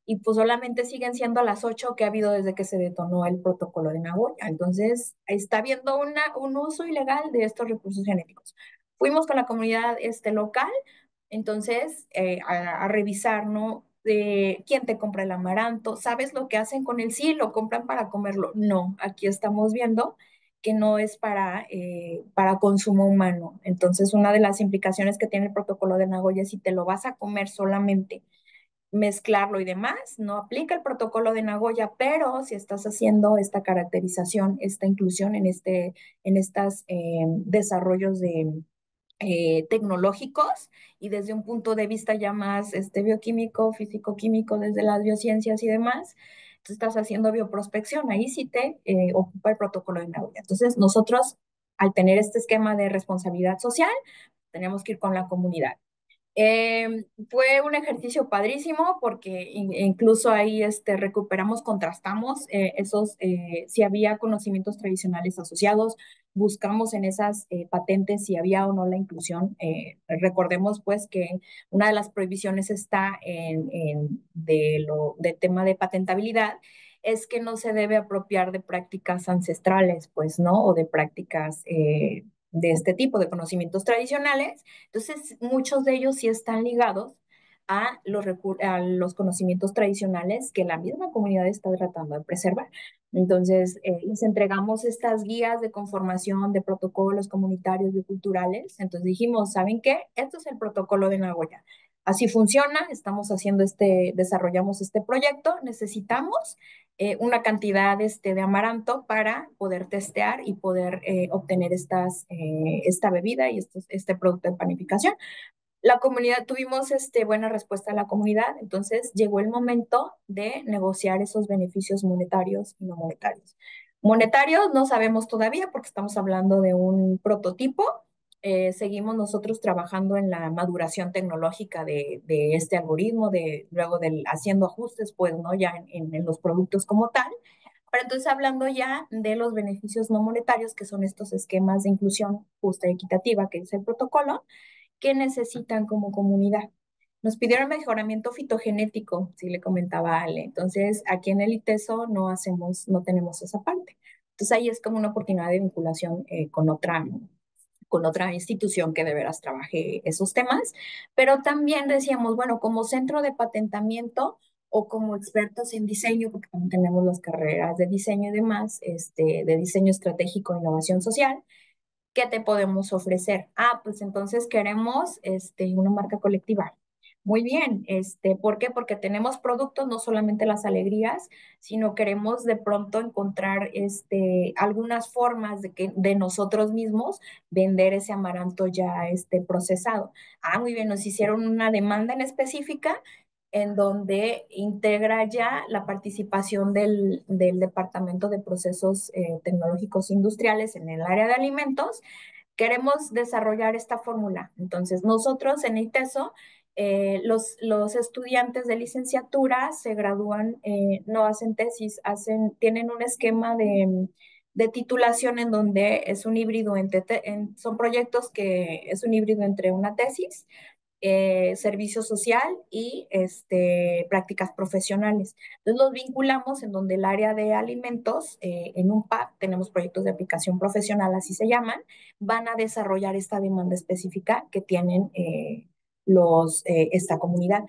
y pues solamente siguen siendo las 8 que ha habido desde que se detonó el protocolo de Nagoya. Entonces, está habiendo un uso ilegal de estos recursos genéticos. Fuimos con la comunidad local, entonces, a revisar, ¿no? De quién te compra el amaranto, ¿sabes lo que hacen con él? Sí, lo compran para comerlo. No, aquí estamos viendo que no es para consumo humano. Entonces, una de las implicaciones que tiene el protocolo de Nagoya es si te lo vas a comer solamente mezclarlo y demás, no aplica el protocolo de Nagoya, pero si estás haciendo esta caracterización, esta inclusión en estos desarrollos tecnológicos y desde un punto de vista ya más bioquímico, físico-químico, desde las biociencias y demás, tú estás haciendo bioprospección, ahí sí te ocupa el protocolo de Nagoya. Entonces, nosotros, al tener este esquema de responsabilidad social, tenemos que ir con la comunidad. Fue un ejercicio padrísimo porque incluso ahí recuperamos, contrastamos si había conocimientos tradicionales asociados, buscamos en esas patentes si había o no la inclusión. Recordemos pues que una de las prohibiciones está del tema de patentabilidad, es que no se debe apropiar de prácticas ancestrales, pues, ¿no? O de prácticas de este tipo de conocimientos tradicionales. Entonces, muchos de ellos sí están ligados a los conocimientos tradicionales que la misma comunidad está tratando de preservar. Entonces, les entregamos estas guías de conformación de protocolos comunitarios bioculturales. Entonces dijimos, ¿saben qué? Esto es el protocolo de Nagoya. Así funciona, desarrollamos este proyecto, necesitamos una cantidad de amaranto para poder testear y poder obtener esta bebida y este producto de panificación. La comunidad, tuvimos buena respuesta de la comunidad, entonces llegó el momento de negociar esos beneficios monetarios y no monetarios. Monetarios no sabemos todavía porque estamos hablando de un prototipo. Seguimos nosotros trabajando en la maduración tecnológica de este algoritmo, luego haciendo ajustes, pues, ¿no? Ya en los productos como tal. Pero entonces hablando ya de los beneficios no monetarios, que son estos esquemas de inclusión justa y equitativa, que es el protocolo, ¿qué necesitan como comunidad? Nos pidieron mejoramiento fitogenético, sí le comentaba Ale. Entonces, aquí en el ITESO no tenemos esa parte. Entonces, ahí es como una oportunidad de vinculación con otra con otra institución que de veras trabaje esos temas, pero también decíamos, bueno, como centro de patentamiento o como expertos en diseño, porque también tenemos las carreras de diseño y demás, de diseño estratégico e innovación social. ¿Qué te podemos ofrecer? Ah, pues entonces queremos una marca colectiva. Muy bien, ¿por qué? Porque tenemos productos, no solamente las alegrías, sino queremos de pronto encontrar algunas formas de que de nosotros mismos vender ese amaranto ya procesado. Ah, muy bien, nos hicieron una demanda en específica en donde integra ya la participación del Departamento de Procesos Tecnológicos Industriales en el área de alimentos. Queremos desarrollar esta fórmula. Entonces, nosotros en ITESO, los estudiantes de licenciatura se gradúan, no hacen tesis, tienen un esquema de titulación en donde es un híbrido son proyectos que es un híbrido entre una tesis, servicio social y prácticas profesionales. Entonces los vinculamos en donde el área de alimentos, en un PAC, tenemos proyectos de aplicación profesional, así se llaman, van a desarrollar esta demanda específica que tienen esta comunidad.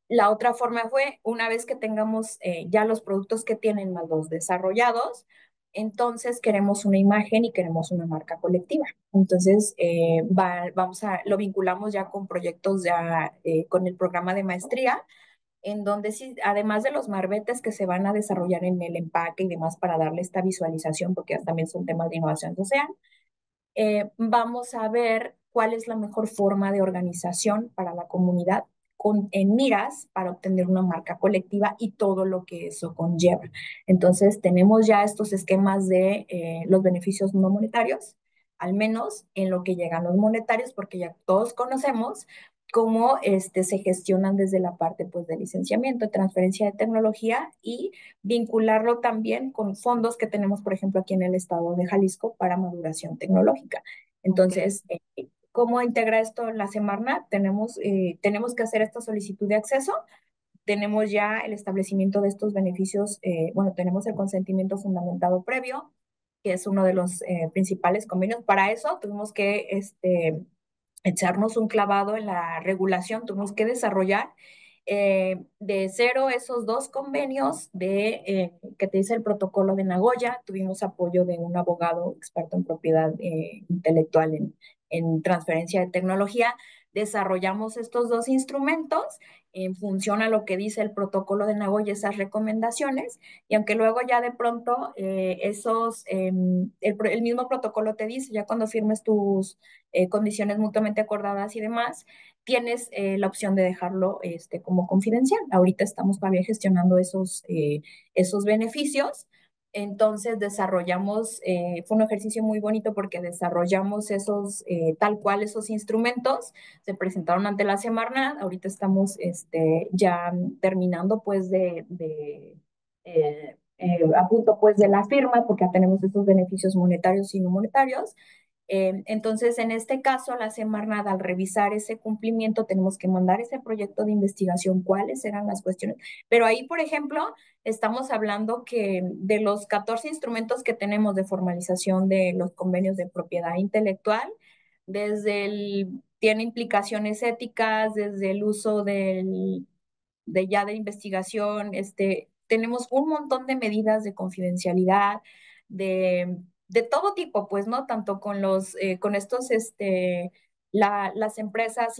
La otra forma fue, una vez que tengamos ya los productos que tienen más los desarrollados, entonces queremos una imagen y queremos una marca colectiva. Entonces, lo vinculamos ya con proyectos ya con el programa de maestría, en donde sí, además de los marbetes que se van a desarrollar en el empaque y demás para darle esta visualización, porque también son temas de innovación social, vamos a ver cuál es la mejor forma de organización para la comunidad en miras para obtener una marca colectiva y todo lo que eso conlleva. Entonces, tenemos ya estos esquemas de los beneficios no monetarios, al menos en lo que llegan los monetarios, porque ya todos conocemos cómo se gestionan desde la parte pues, de licenciamiento, transferencia de tecnología y vincularlo también con fondos que tenemos, por ejemplo, aquí en el estado de Jalisco para maduración tecnológica. Ok, Entonces, ¿cómo integra esto la Semarnat? Tenemos que hacer esta solicitud de acceso, tenemos ya el establecimiento de estos beneficios, bueno, tenemos el consentimiento fundamentado previo, que es uno de los principales convenios. Para eso tuvimos que echarnos un clavado en la regulación, tuvimos que desarrollar de cero esos dos convenios que te dice el protocolo de Nagoya. Tuvimos apoyo de un abogado experto en propiedad intelectual en transferencia de tecnología. Desarrollamos estos dos instrumentos en función a lo que dice el protocolo de Nagoya, esas recomendaciones, y aunque luego ya de pronto el mismo protocolo te dice, ya cuando firmes tus condiciones mutuamente acordadas y demás, tienes la opción de dejarlo como confidencial. Ahorita estamos todavía gestionando esos beneficios. Entonces desarrollamos, fue un ejercicio muy bonito porque desarrollamos tal cual esos instrumentos, se presentaron ante la Semarnat, ahorita estamos ya terminando pues a punto pues de la firma porque ya tenemos estos beneficios monetarios y no monetarios. Entonces, en este caso, la Semarnat, al revisar ese cumplimiento, tenemos que mandar ese proyecto de investigación, cuáles eran las cuestiones. Pero ahí, por ejemplo, estamos hablando que de los 14 instrumentos que tenemos de formalización de los convenios de propiedad intelectual, tiene implicaciones éticas, desde el uso de investigación, tenemos un montón de medidas de confidencialidad, de todo tipo, pues, ¿no? Tanto con estos, las empresas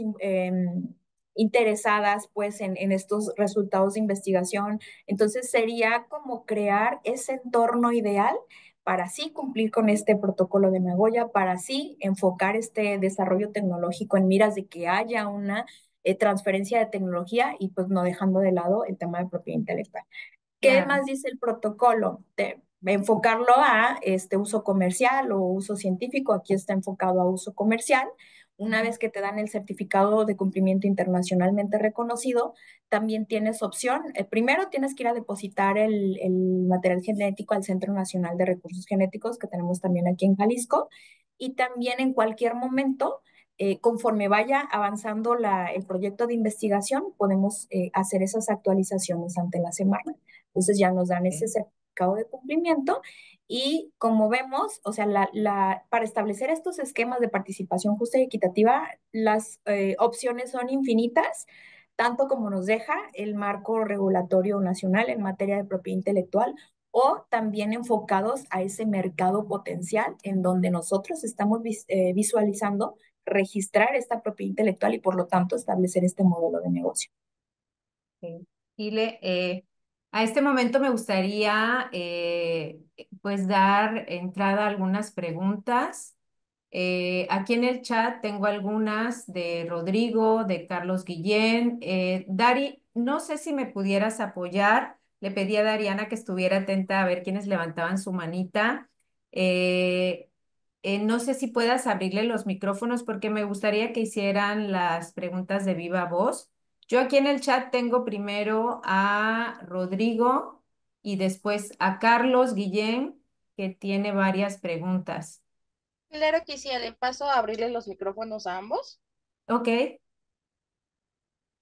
interesadas, pues, en estos resultados de investigación. Entonces, sería como crear ese entorno ideal para así cumplir con este protocolo de Nagoya, para así enfocar este desarrollo tecnológico en miras de que haya una transferencia de tecnología y pues no dejando de lado el tema de propiedad intelectual. ¿Qué claro. más dice el protocolo? Enfocarlo a uso comercial o uso científico. Aquí está enfocado a uso comercial. Una Ujú. vez que te dan el certificado de cumplimiento internacionalmente reconocido, también tienes opción. Primero tienes que ir a depositar el material genético al Centro Nacional de Recursos Genéticos que tenemos también aquí en Jalisco. Y también en cualquier momento, conforme vaya avanzando el proyecto de investigación, podemos hacer esas actualizaciones ante la semana. Entonces ya nos dan ese Ok. certificado de cumplimiento Y como vemos, o sea, para establecer estos esquemas de participación justa y equitativa, las opciones son infinitas, tanto como nos deja el marco regulatorio nacional en materia de propiedad intelectual, o también enfocados a ese mercado potencial en donde nosotros estamos visualizando registrar esta propiedad intelectual y por lo tanto establecer este modelo de negocio. Ok. Ile, a este momento me gustaría pues dar entrada a algunas preguntas. Aquí en el chat tengo algunas de Rodrigo, de Carlos Guillén. Dari, no sé si me pudieras apoyar. Le pedí a Dariana que estuviera atenta a ver quiénes levantaban su manita. Eh, no sé si puedas abrirle los micrófonos porque me gustaría que hicieran las preguntas de viva voz. Yo aquí en el chat tengo primero a Rodrigo y después a Carlos Guillén, que tiene varias preguntas. Claro que sí, le paso a abrirle los micrófonos a ambos. Ok,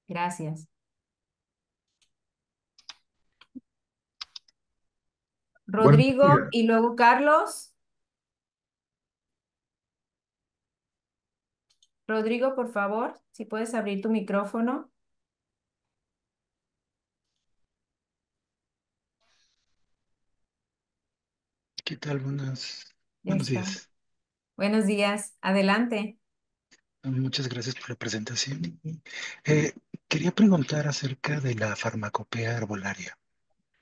gracias. Buenos Rodrigo días. y luego Carlos. Rodrigo, por favor, si puedes abrir tu micrófono. ¿Qué tal? Ya Buenos está. días. Buenos días. Adelante. Muchas gracias por la presentación. Eh, Quería preguntar acerca de la farmacopea herbolaria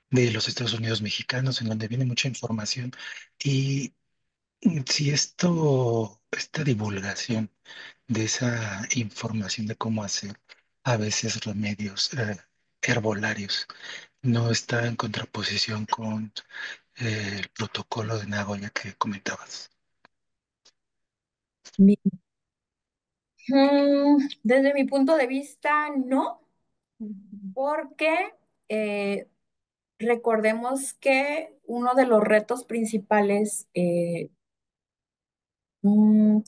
de los Estados Unidos mexicanos, en donde viene mucha información. Y si esta divulgación de esa información de cómo hacer a veces remedios herbolarios no está en contraposición con el protocolo de Nagoya que comentabas. Bien. Desde mi punto de vista, no, Ujú. porque eh, recordemos que uno de los retos principales, mm,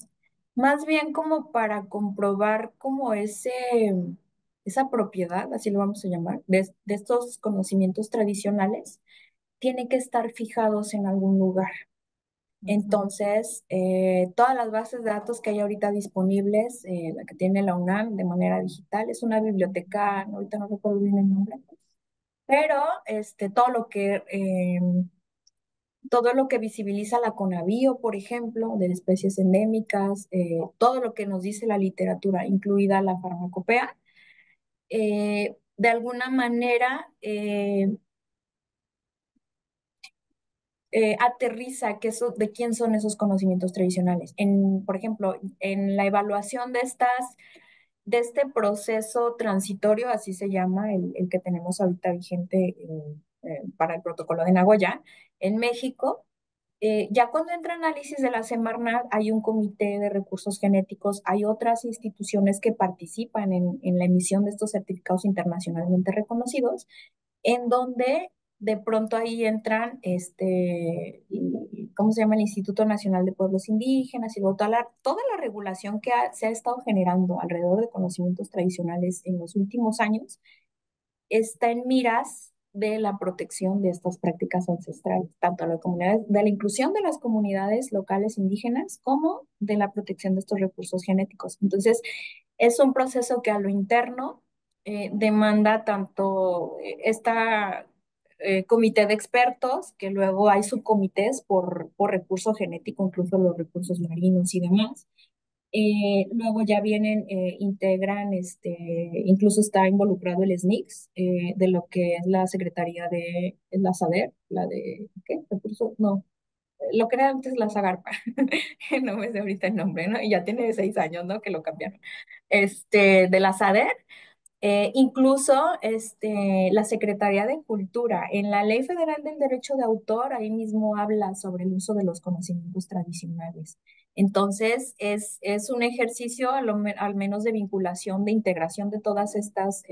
más bien como para comprobar como esa propiedad, así lo vamos a llamar, de estos conocimientos tradicionales, tiene que estar fijados en algún lugar. Ujú. Entonces, todas las bases de datos que hay ahorita disponibles, la que tiene la UNAM de manera digital, es una biblioteca, ahorita no recuerdo bien el nombre, pero todo lo que visibiliza la CONABIO, por ejemplo, de especies endémicas, todo lo que nos dice la literatura, incluida la farmacopea, de alguna manera aterriza de quién son esos conocimientos tradicionales. Por ejemplo, en la evaluación de este proceso transitorio, así se llama el que tenemos ahorita vigente para el protocolo de Nagoya, en México, ya cuando entra análisis de la Semarnat, hay un comité de recursos genéticos, hay otras instituciones que participan en la emisión de estos certificados internacionalmente reconocidos, en donde de pronto ahí entran, ¿cómo se llama? El Instituto Nacional de Pueblos Indígenas y luego toda la regulación que se ha estado generando alrededor de conocimientos tradicionales en los últimos años está en miras de la protección de estas prácticas ancestrales, tanto a la comunidad, de la inclusión de las comunidades locales indígenas como de la protección de estos recursos genéticos. Entonces, es un proceso que a lo interno demanda tanto esta comité de expertos, que luego hay subcomités por recurso genético, incluso los recursos marinos y demás. Luego ya vienen, integran, incluso está involucrado el SNICS, de lo que es la Secretaría de la SADER, la de, ¿qué? Recursos, no, lo que era antes la SAGARPA, no me sé ahorita el nombre, ¿no? Y ya tiene 6 años, ¿no? Que lo cambiaron. De la SADER, incluso la Secretaría de Cultura, en la Ley Federal del Derecho de Autor, ahí mismo habla sobre el uso de los conocimientos tradicionales. Entonces, es un ejercicio al menos de vinculación, de integración de todas estas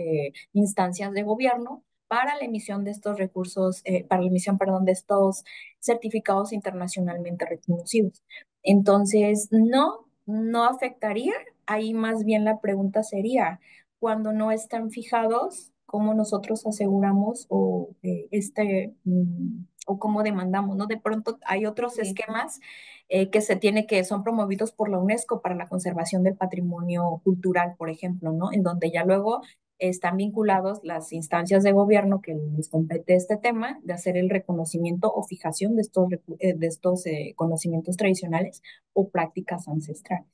instancias de gobierno para la emisión de estos recursos, para la emisión, perdón, de estos certificados internacionalmente reconocidos. Entonces, no, no afectaría. Ahí más bien la pregunta sería, cuando no están fijados, cómo nosotros aseguramos o o cómo demandamos, ¿no? De pronto hay otros Sí. esquemas que son promovidos por la UNESCO para la conservación del patrimonio cultural, por ejemplo, ¿no? En donde ya luego están vinculados las instancias de gobierno que les compete este tema de hacer el reconocimiento o fijación de estos conocimientos tradicionales o prácticas ancestrales.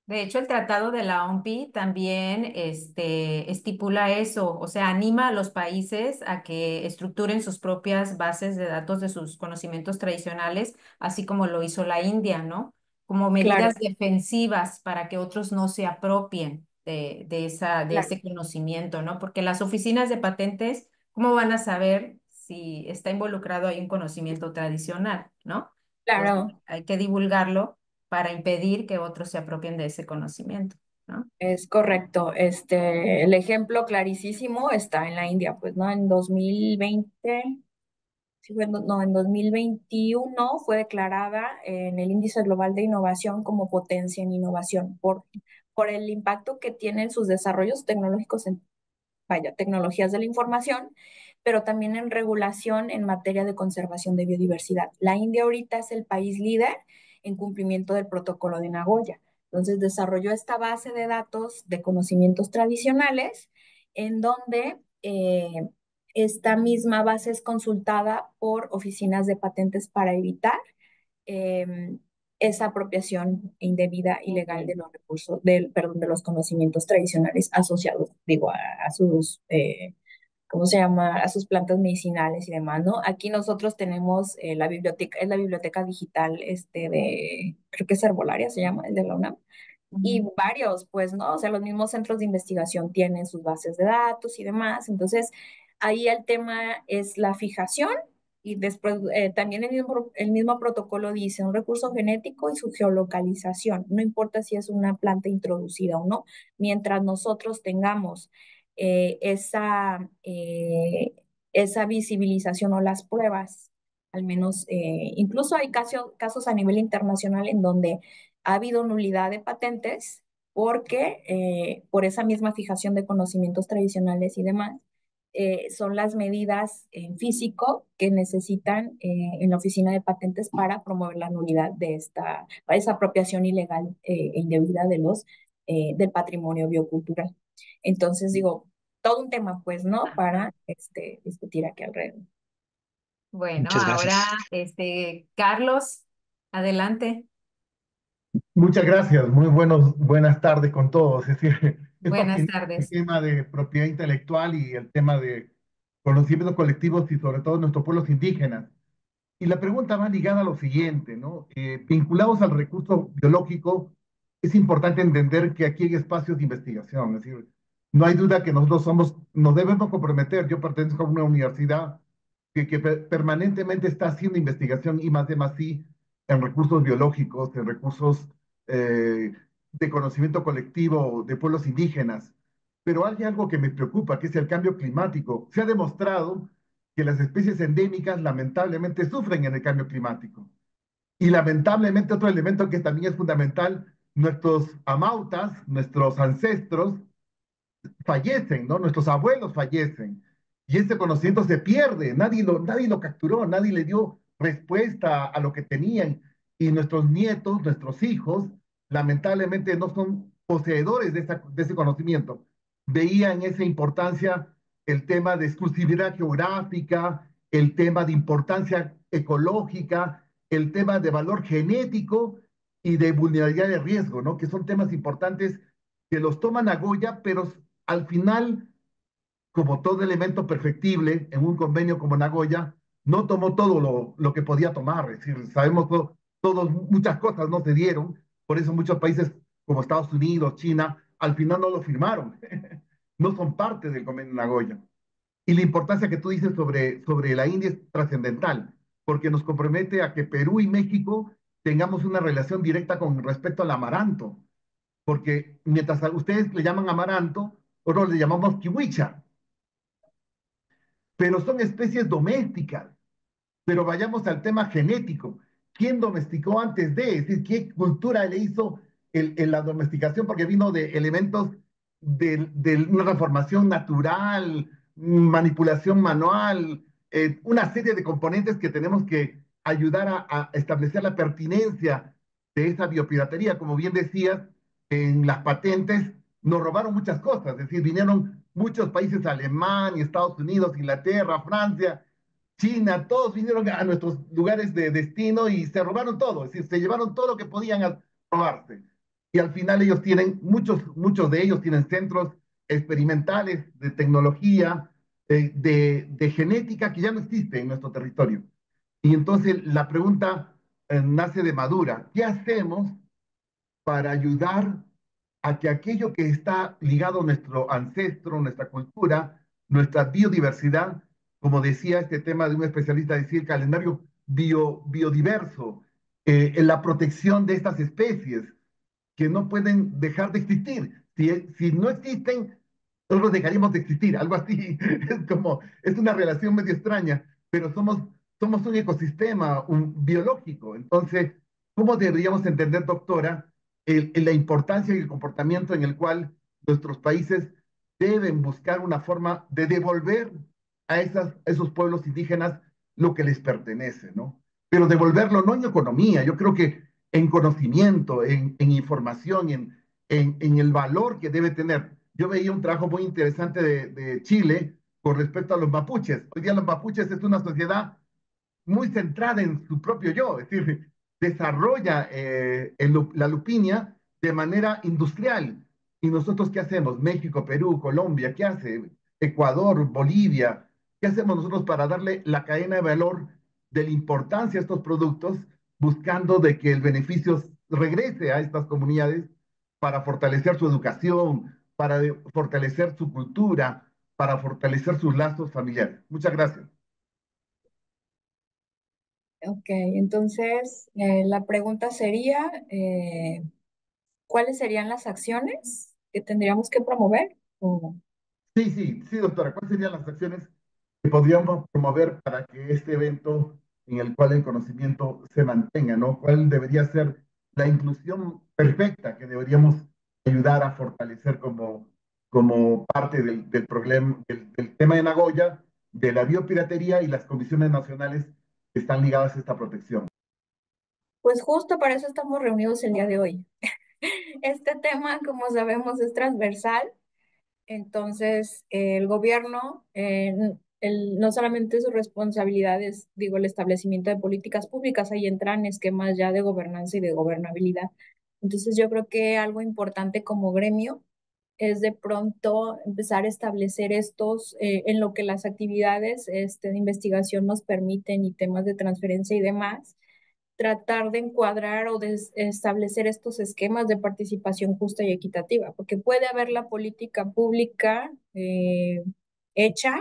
De hecho, el Tratado de la OMPI también estipula eso, o sea, anima a los países a que estructuren sus propias bases de datos de sus conocimientos tradicionales, así como lo hizo la India, ¿no? Como Claro, medidas defensivas para que otros no se apropien de claro, ese conocimiento, ¿no? Porque las oficinas de patentes, ¿cómo van a saber si está involucrado ahí un conocimiento tradicional, ¿no? Entonces, claro. hay que divulgarlo para impedir que otros se apropien de ese conocimiento, ¿no? Es correcto. El ejemplo clarísimo está en la India, pues, ¿no? En 2020, sí fue no, en 2021 fue declarada en el Índice Global de Innovación como potencia en innovación por el impacto que tienen sus desarrollos tecnológicos en, vaya, tecnologías de la información, pero también en regulación en materia de conservación de biodiversidad. La India ahorita es el país líder en cumplimiento del protocolo de Nagoya. Entonces desarrolló esta base de datos de conocimientos tradicionales en donde esta misma base es consultada por oficinas de patentes para evitar eh, esa apropiación indebida, ilegal de los recursos, perdón, de los conocimientos tradicionales asociados, digo, a sus, ¿cómo se llama? A sus plantas medicinales y demás, ¿no? Aquí nosotros tenemos la biblioteca, es la biblioteca digital, creo que es Herbolaria, se llama, el de la UNAM, y Ujú. varios, pues, ¿no? O sea, los mismos centros de investigación tienen sus bases de datos y demás. Entonces, ahí el tema es la fijación y después también el mismo protocolo dice un recurso genético y su geolocalización. No importa si es una planta introducida o no, mientras nosotros tengamos eh, esa, eh, esa visibilización o las pruebas, al menos, incluso hay casos a nivel internacional en donde ha habido nulidad de patentes porque por esa misma fijación de conocimientos tradicionales y demás, son las medidas en físico que necesitan en la oficina de patentes para promover la nulidad de esa apropiación ilegal e indebida del patrimonio biocultural. Entonces, digo, todo un tema, pues, ¿no? Ajá. Para discutir aquí alrededor. Bueno, Muchas gracias. ahora, Carlos, adelante. Muchas gracias, buenas tardes con todos. Es decir, es Buenas fascinante el tardes. tema de propiedad intelectual y el tema de conocimientos colectivos y sobre todo nuestros pueblos indígenas. Y la pregunta va ligada a lo siguiente, ¿no? Vinculados al recurso biológico, es importante entender que aquí hay espacios de investigación. Es decir, no hay duda que nosotros nos debemos comprometer. Yo pertenezco a una universidad que permanentemente está haciendo investigación y más I en recursos biológicos, en recursos eh, de conocimiento colectivo de pueblos indígenas. Pero hay algo que me preocupa, que es el cambio climático. Se ha demostrado que las especies endémicas lamentablemente sufren en el cambio climático. Y lamentablemente otro elemento que también es fundamental, nuestros amautas, nuestros ancestros, fallecen, ¿no? Nuestros abuelos fallecen. Y ese conocimiento se pierde, nadie lo capturó, nadie le dio respuesta a lo que tenían. Y nuestros nietos, nuestros hijos, lamentablemente no son poseedores de ese conocimiento. Veían esa importancia el tema de exclusividad geográfica, el tema de importancia ecológica, el tema de valor genético y de vulnerabilidad de riesgo, ¿no? Que son temas importantes que los toman a Goya, pero al final, como todo elemento perfectible en un convenio como Nagoya, no tomó todo lo que podía tomar. Es decir, sabemos todos, muchas cosas no se dieron, por eso muchos países como Estados Unidos, China, al final no lo firmaron, no son parte del convenio de Nagoya. Y la importancia que tú dices sobre la India es trascendental, porque nos compromete a que Perú y México tengamos una relación directa con respecto al amaranto, porque mientras a ustedes le llaman amaranto, nosotros le llamamos kiwicha, pero son especies domésticas. Pero vayamos al tema genético. ¿Quién domesticó antes de? Es decir, ¿qué cultura le hizo la domesticación? Porque vino de elementos de una transformación natural, manipulación manual, una serie de componentes que tenemos que ayudar a establecer la pertinencia de esa biopiratería. Como bien decías, en las patentes nos robaron muchas cosas, es decir, vinieron muchos países, Alemania, Estados Unidos, Inglaterra, Francia, China, todos vinieron a nuestros lugares de destino y se robaron todo, es decir, se llevaron todo lo que podían robarse. Y al final ellos tienen, muchos de ellos tienen centros experimentales de tecnología, de genética que ya no existe en nuestro territorio. Y entonces la pregunta nace de madura. ¿Qué hacemos para ayudar a que aquello que está ligado a nuestro ancestro, nuestra cultura, nuestra biodiversidad, como decía este tema de un especialista, decía el calendario biodiverso, en la protección de estas especies que no pueden dejar de existir? Si no existen, nosotros dejaríamos de existir, algo así. Es una relación medio extraña, pero somos un ecosistema biológico. Entonces, ¿cómo deberíamos entender, doctora, la importancia y el comportamiento en el cual nuestros países deben buscar una forma de devolver a esos pueblos indígenas lo que les pertenece, ¿no? Pero devolverlo no en economía, yo creo que en conocimiento, en información, en el valor que debe tener. Yo veía un trabajo muy interesante de Chile con respecto a los mapuches. Hoy día los mapuches es una sociedad muy centrada en su propio yo, es decir, desarrolla la lupinia de manera industrial. ¿Y nosotros qué hacemos? México, Perú, Colombia, ¿qué hace? Ecuador, Bolivia, ¿qué hacemos nosotros para darle la cadena de valor de la importancia a estos productos, buscando de que el beneficio regrese a estas comunidades para fortalecer su educación, para fortalecer su cultura, para fortalecer sus lazos familiares? Muchas gracias. Ok, entonces la pregunta sería, ¿cuáles serían las acciones que tendríamos que promover? Sí, doctora. ¿Cuáles serían las acciones que podríamos promover para que este evento en el cual el conocimiento se mantenga, ¿no? ¿Cuál debería ser la inclusión perfecta que deberíamos ayudar a fortalecer como parte del problema, del tema de Nagoya, de la biopiratería y las comisiones nacionales que están ligadas a esta protección? Pues justo para eso estamos reunidos el día de hoy. Este tema, como sabemos, es transversal. Entonces, el gobierno, no solamente su responsabilidad es, digo, el establecimiento de políticas públicas, ahí entran esquemas ya de gobernanza y de gobernabilidad. Entonces, yo creo que algo importante como gremio es de pronto empezar a establecer estos, en lo que las actividades de investigación nos permiten y temas de transferencia y demás, tratar de encuadrar o de establecer estos esquemas de participación justa y equitativa, porque puede haber la política pública hecha,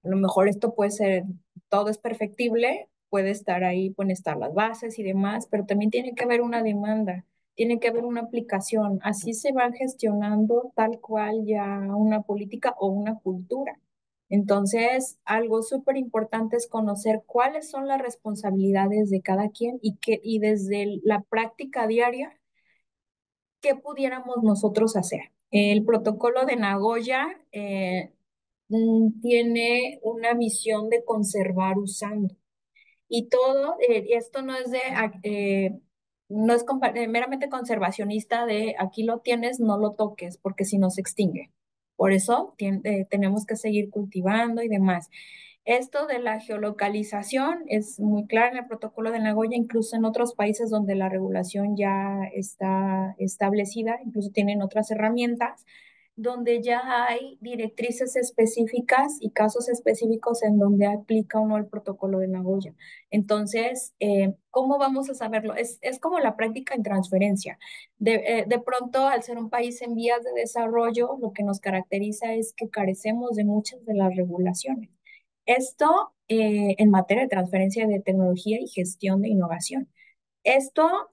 a lo mejor esto puede ser, todo es perfectible, puede estar ahí, pueden estar las bases y demás, pero también tiene que haber una demanda, tiene que haber una aplicación, así se van gestionando tal cual ya una política o una cultura. Entonces, algo súper importante es conocer cuáles son las responsabilidades de cada quien y desde la práctica diaria, ¿qué pudiéramos nosotros hacer? El protocolo de Nagoya tiene una visión de conservar usando. Y todo, esto no es no es meramente conservacionista de aquí lo tienes, no lo toques, porque si no se extingue. Por eso tenemos que seguir cultivando y demás. Esto de la geolocalización es muy claro en el protocolo de Nagoya, incluso en otros países donde la regulación ya está establecida, incluso tienen otras herramientas donde ya hay directrices específicas y casos específicos en donde aplica o no el protocolo de Nagoya. Entonces, ¿cómo vamos a saberlo? Es como la práctica en transferencia. De pronto, al ser un país en vías de desarrollo, lo que nos caracteriza es que carecemos de muchas de las regulaciones. Esto en materia de transferencia de tecnología y gestión de innovación. Esto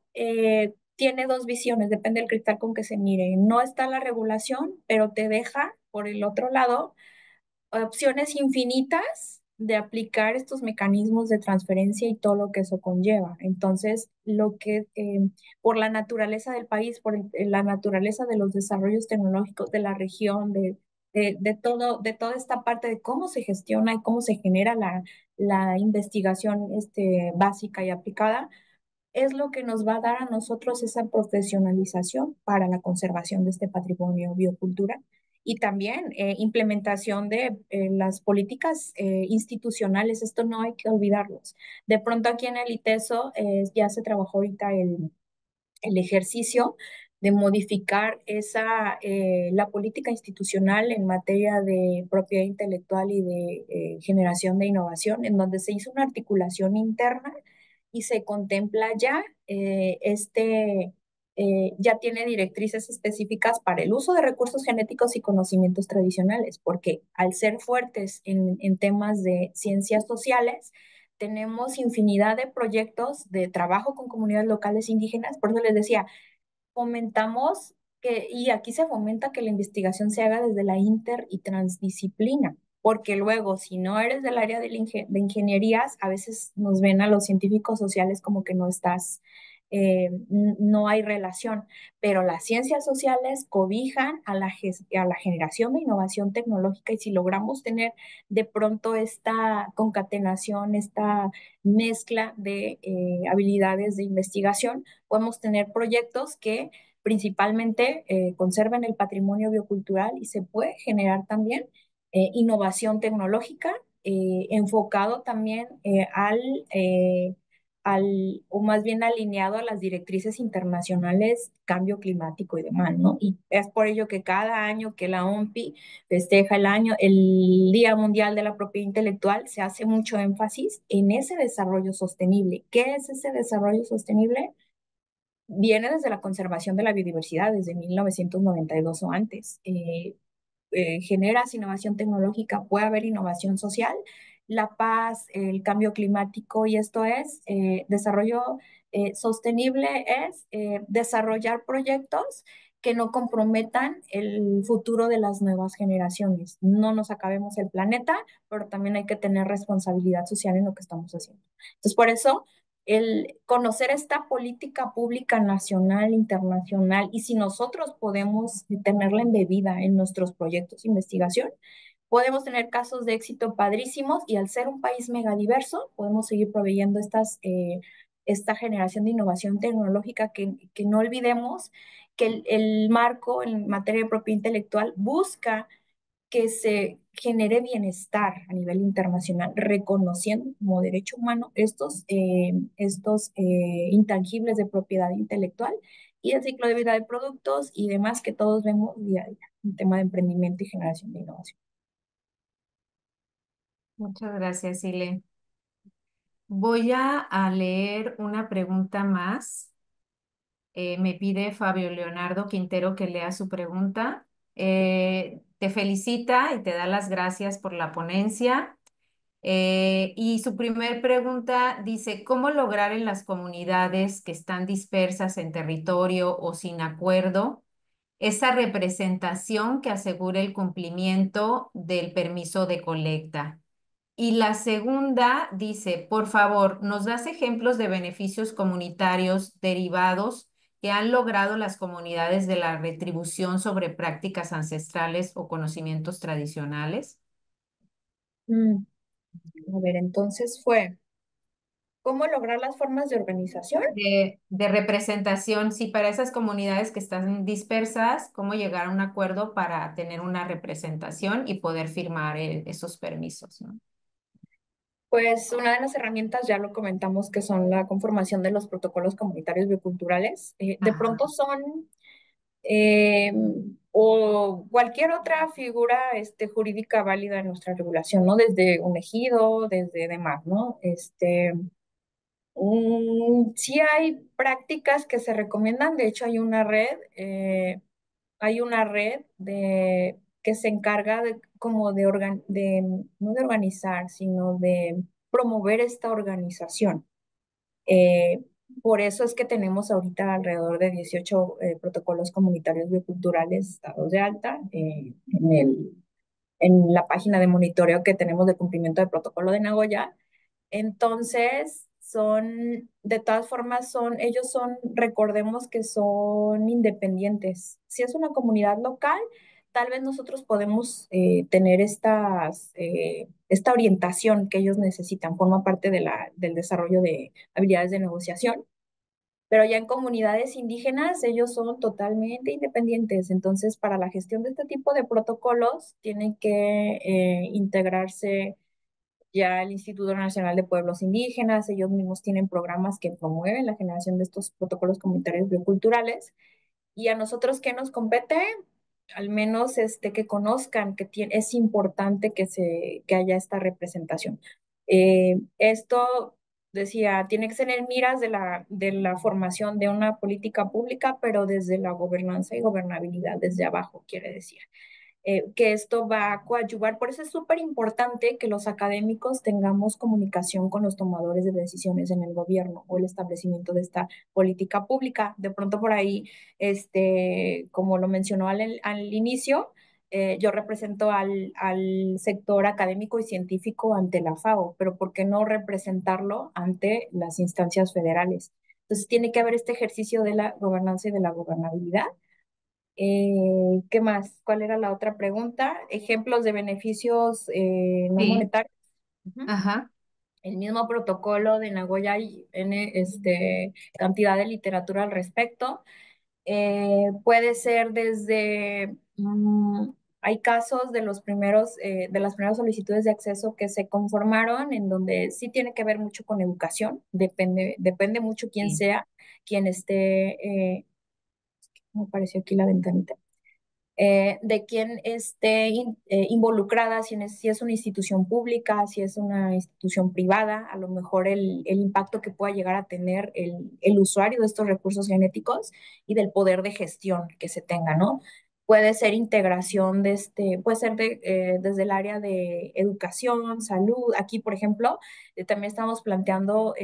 tiene dos visiones, depende del cristal con que se mire. No está la regulación, pero te deja, por el otro lado, opciones infinitas de aplicar estos mecanismos de transferencia y todo lo que eso conlleva. Entonces, por la naturaleza del país, la naturaleza de los desarrollos tecnológicos de la región, de de toda esta parte de cómo se gestiona y cómo se genera la investigación básica y aplicada, es lo que nos va a dar a nosotros esa profesionalización para la conservación de este patrimonio biocultural y también implementación de las políticas institucionales. Esto no hay que olvidarlos. De pronto aquí en el ITESO ya se trabajó ahorita el ejercicio de modificar la política institucional en materia de propiedad intelectual y de generación de innovación, en donde se hizo una articulación interna y se contempla ya ya tiene directrices específicas para el uso de recursos genéticos y conocimientos tradicionales, porque al ser fuertes en temas de ciencias sociales, tenemos infinidad de proyectos de trabajo con comunidades locales indígenas. Por eso les decía, fomentamos y aquí se fomenta que la investigación se haga desde la inter y transdisciplina, porque luego, si no eres del área de ingenierías, a veces nos ven a los científicos sociales como que no estás, no hay relación, pero las ciencias sociales cobijan a a la generación de innovación tecnológica y si logramos tener de pronto esta concatenación, esta mezcla de habilidades de investigación, podemos tener proyectos que principalmente conserven el patrimonio biocultural y se puede generar también innovación tecnológica enfocado también o más bien alineado a las directrices internacionales, cambio climático y demás, ¿no? Y es por ello que cada año que la OMPI festeja el Día Mundial de la Propiedad Intelectual, se hace mucho énfasis en ese desarrollo sostenible. ¿Qué es ese desarrollo sostenible? Viene desde la conservación de la biodiversidad, desde 1992 o antes. Generas innovación tecnológica, puede haber innovación social, la paz, el cambio climático, y esto es desarrollo sostenible, es desarrollar proyectos que no comprometan el futuro de las nuevas generaciones. No nos acabemos el planeta, pero también hay que tener responsabilidad social en lo que estamos haciendo. Entonces, por eso el conocer esta política pública nacional, internacional, y si nosotros podemos tenerla embebida en nuestros proyectos de investigación, podemos tener casos de éxito padrísimos y al ser un país megadiverso, podemos seguir proveyendo esta generación de innovación tecnológica que no olvidemos que el marco en materia de propiedad intelectual busca que se genere bienestar a nivel internacional, reconociendo como derecho humano estos intangibles de propiedad intelectual y el ciclo de vida de productos y demás que todos vemos día a día, un tema de emprendimiento y generación de innovación. Muchas gracias, Ile. Voy a leer una pregunta más. Me pide Fabio Leonardo Quintero que lea su pregunta. Te felicita y te da las gracias por la ponencia. Y su primer pregunta dice, ¿cómo lograr en las comunidades que están dispersas en territorio o sin acuerdo esa representación que asegure el cumplimiento del permiso de colecta? Y la segunda dice, por favor, ¿nos das ejemplos de beneficios comunitarios derivados que han logrado las comunidades de la retribución sobre prácticas ancestrales o conocimientos tradicionales? Mm, a ver, entonces fue, ¿cómo lograr las formas de organización? De representación, sí, para esas comunidades que están dispersas, cómo llegar a un acuerdo para tener una representación y poder firmar esos permisos, ¿no? Pues una de las herramientas, ya lo comentamos, que son la conformación de los protocolos comunitarios bioculturales. De Ajá. pronto son eh, o cualquier otra figura jurídica válida en nuestra regulación, ¿no? Desde un ejido, desde demás, ¿no? Sí hay prácticas que se recomiendan, de hecho hay una red que se encarga de como no de organizar, sino de promover esta organización. Eh, por eso es que tenemos ahorita alrededor de 18 protocolos comunitarios bioculturales dados de alta en la página de monitoreo que tenemos de cumplimiento del protocolo de Nagoya. Entonces, de todas formas, ellos recordemos que son independientes. Si es una comunidad local, tal vez nosotros podemos tener esta orientación que ellos necesitan, forma parte del desarrollo de habilidades de negociación, pero ya en comunidades indígenas ellos son totalmente independientes, entonces para la gestión de este tipo de protocolos tienen que integrarse ya el Instituto Nacional de Pueblos Indígenas, ellos mismos tienen programas que promueven la generación de estos protocolos comunitarios bioculturales. Y a nosotros, ¿qué nos compete? Al menos que conozcan que es importante que haya esta representación. Esto, decía, tiene que ser en miras de la formación de una política pública, pero desde la gobernanza y gobernabilidad, desde abajo, quiere decir que esto va a coadyuvar. Por eso es súper importante que los académicos tengamos comunicación con los tomadores de decisiones en el gobierno o el establecimiento de esta política pública. De pronto por ahí, como lo mencionó al inicio, yo represento al sector académico y científico ante la FAO, pero ¿por qué no representarlo ante las instancias federales? Entonces tiene que haber este ejercicio de la gobernanza y de la gobernabilidad. ¿Qué más? ¿Cuál era la otra pregunta? Ejemplos de beneficios no Sí, monetarios. Ujú. ajá, El mismo protocolo de Nagoya y cantidad de literatura al respecto. Puede ser desde, hay casos de las primeras solicitudes de acceso que se conformaron en donde sí tiene que ver mucho con educación, depende mucho quién sí. sea, quien esté, me apareció aquí la ventanita de quién esté involucrada, si es una institución pública, si es una institución privada, a lo mejor el impacto que pueda llegar a tener el usuario de estos recursos genéticos y del poder de gestión que se tenga, ¿no? Puede ser integración puede ser desde el área de educación, salud. Aquí, por ejemplo, también estamos planteando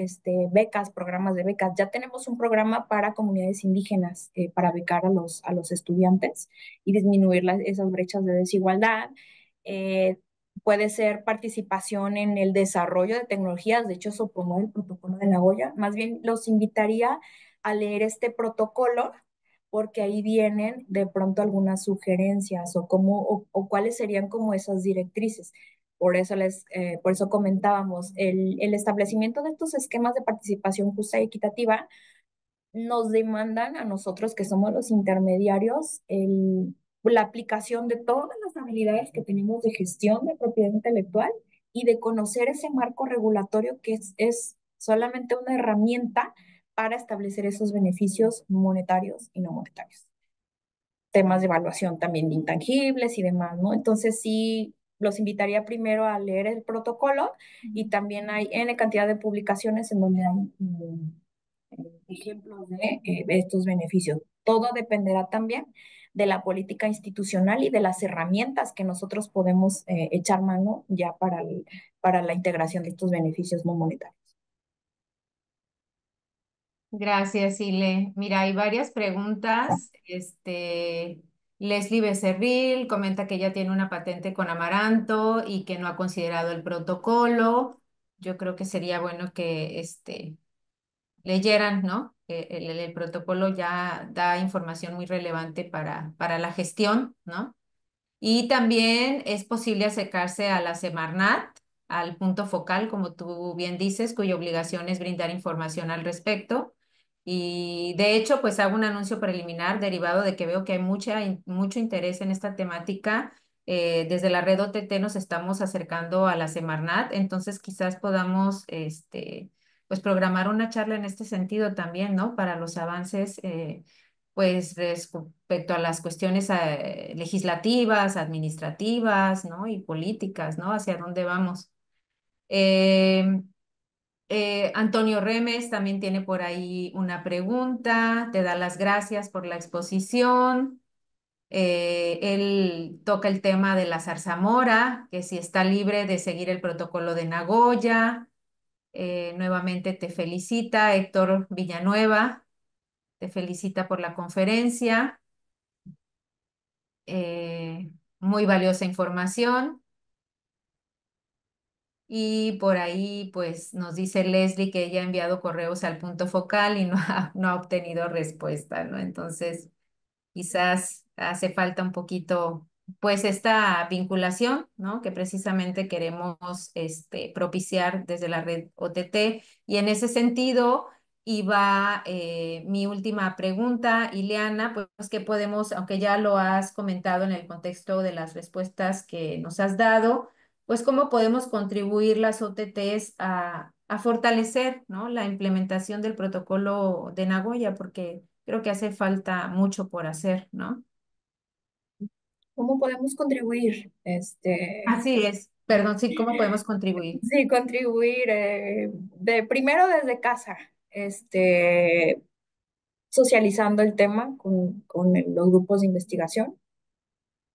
becas, programas de becas. Ya tenemos un programa para comunidades indígenas para becar a los estudiantes y disminuir esas brechas de desigualdad. Eh, Puede ser participación en el desarrollo de tecnologías, de hecho eso promueve el protocolo de Nagoya. Más bien los invitaría a leer este protocolo porque ahí vienen de pronto algunas sugerencias o cuáles serían como esas directrices. Por eso comentábamos, el establecimiento de estos esquemas de participación justa y equitativa nos demandan a nosotros que somos los intermediarios la aplicación de todas las habilidades que tenemos de gestión de propiedad intelectual y de conocer ese marco regulatorio que es solamente una herramienta para establecer esos beneficios monetarios y no monetarios. Temas de evaluación también de intangibles y demás, ¿no? Entonces sí, los invitaría primero a leer el protocolo y también hay N cantidad de publicaciones en donde hay ejemplos de estos beneficios. Todo dependerá también de la política institucional y de las herramientas que nosotros podemos echar mano ya para la integración de estos beneficios no monetarios. Gracias, Ile. Mira, hay varias preguntas. Leslie Becerril comenta que ella tiene una patente con Amaranto y que no ha considerado el protocolo. Yo creo que sería bueno que leyeran, ¿no? Que el protocolo ya da información muy relevante para la gestión, ¿no? Y también es posible acercarse a la Semarnat, al punto focal, como tú bien dices, cuya obligación es brindar información al respecto. Y de hecho, pues hago un anuncio preliminar derivado de que veo que hay mucho interés en esta temática. Desde la red OTT nos estamos acercando a la Semarnat, entonces quizás podamos pues programar una charla en este sentido también, ¿no? Para los avances pues respecto a las cuestiones legislativas, administrativas, ¿no? Y políticas, ¿no? Hacia dónde vamos. Eh, Antonio Remes también tiene por ahí una pregunta, te da las gracias por la exposición. Él toca el tema de la zarzamora, que si está libre de seguir el protocolo de Nagoya. Nuevamente te felicita Héctor Villanueva, te felicita por la conferencia. eh, Muy valiosa información. Y por ahí, pues nos dice Leslie que ella ha enviado correos al punto focal y no ha obtenido respuesta, ¿no? Entonces, quizás hace falta un poquito pues esta vinculación, ¿no? Que precisamente queremos propiciar desde la red OTT. Y en ese sentido iba mi última pregunta, Ileana, pues que podemos, aunque ya lo has comentado en el contexto de las respuestas que nos has dado, pues cómo podemos contribuir las OTTs a fortalecer, ¿no? La implementación del protocolo de Nagoya, porque creo que hace falta mucho por hacer, ¿no? ¿Cómo podemos contribuir? Así es. Perdón, sí, ¿cómo podemos contribuir? Sí, contribuir primero desde casa, socializando el tema con los grupos de investigación.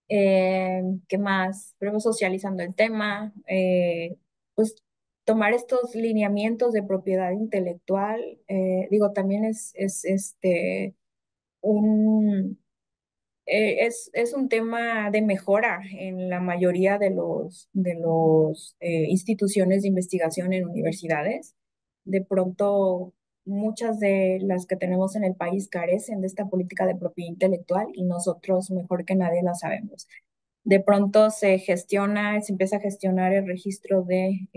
¿Qué más? Primero socializando el tema, pues tomar estos lineamientos de propiedad intelectual, digo, también es un es un tema de mejora en la mayoría de los instituciones de investigación en universidades. De pronto, muchas de las que tenemos en el país carecen de esta política de propiedad intelectual y nosotros mejor que nadie la sabemos. De pronto se empieza a gestionar el registro de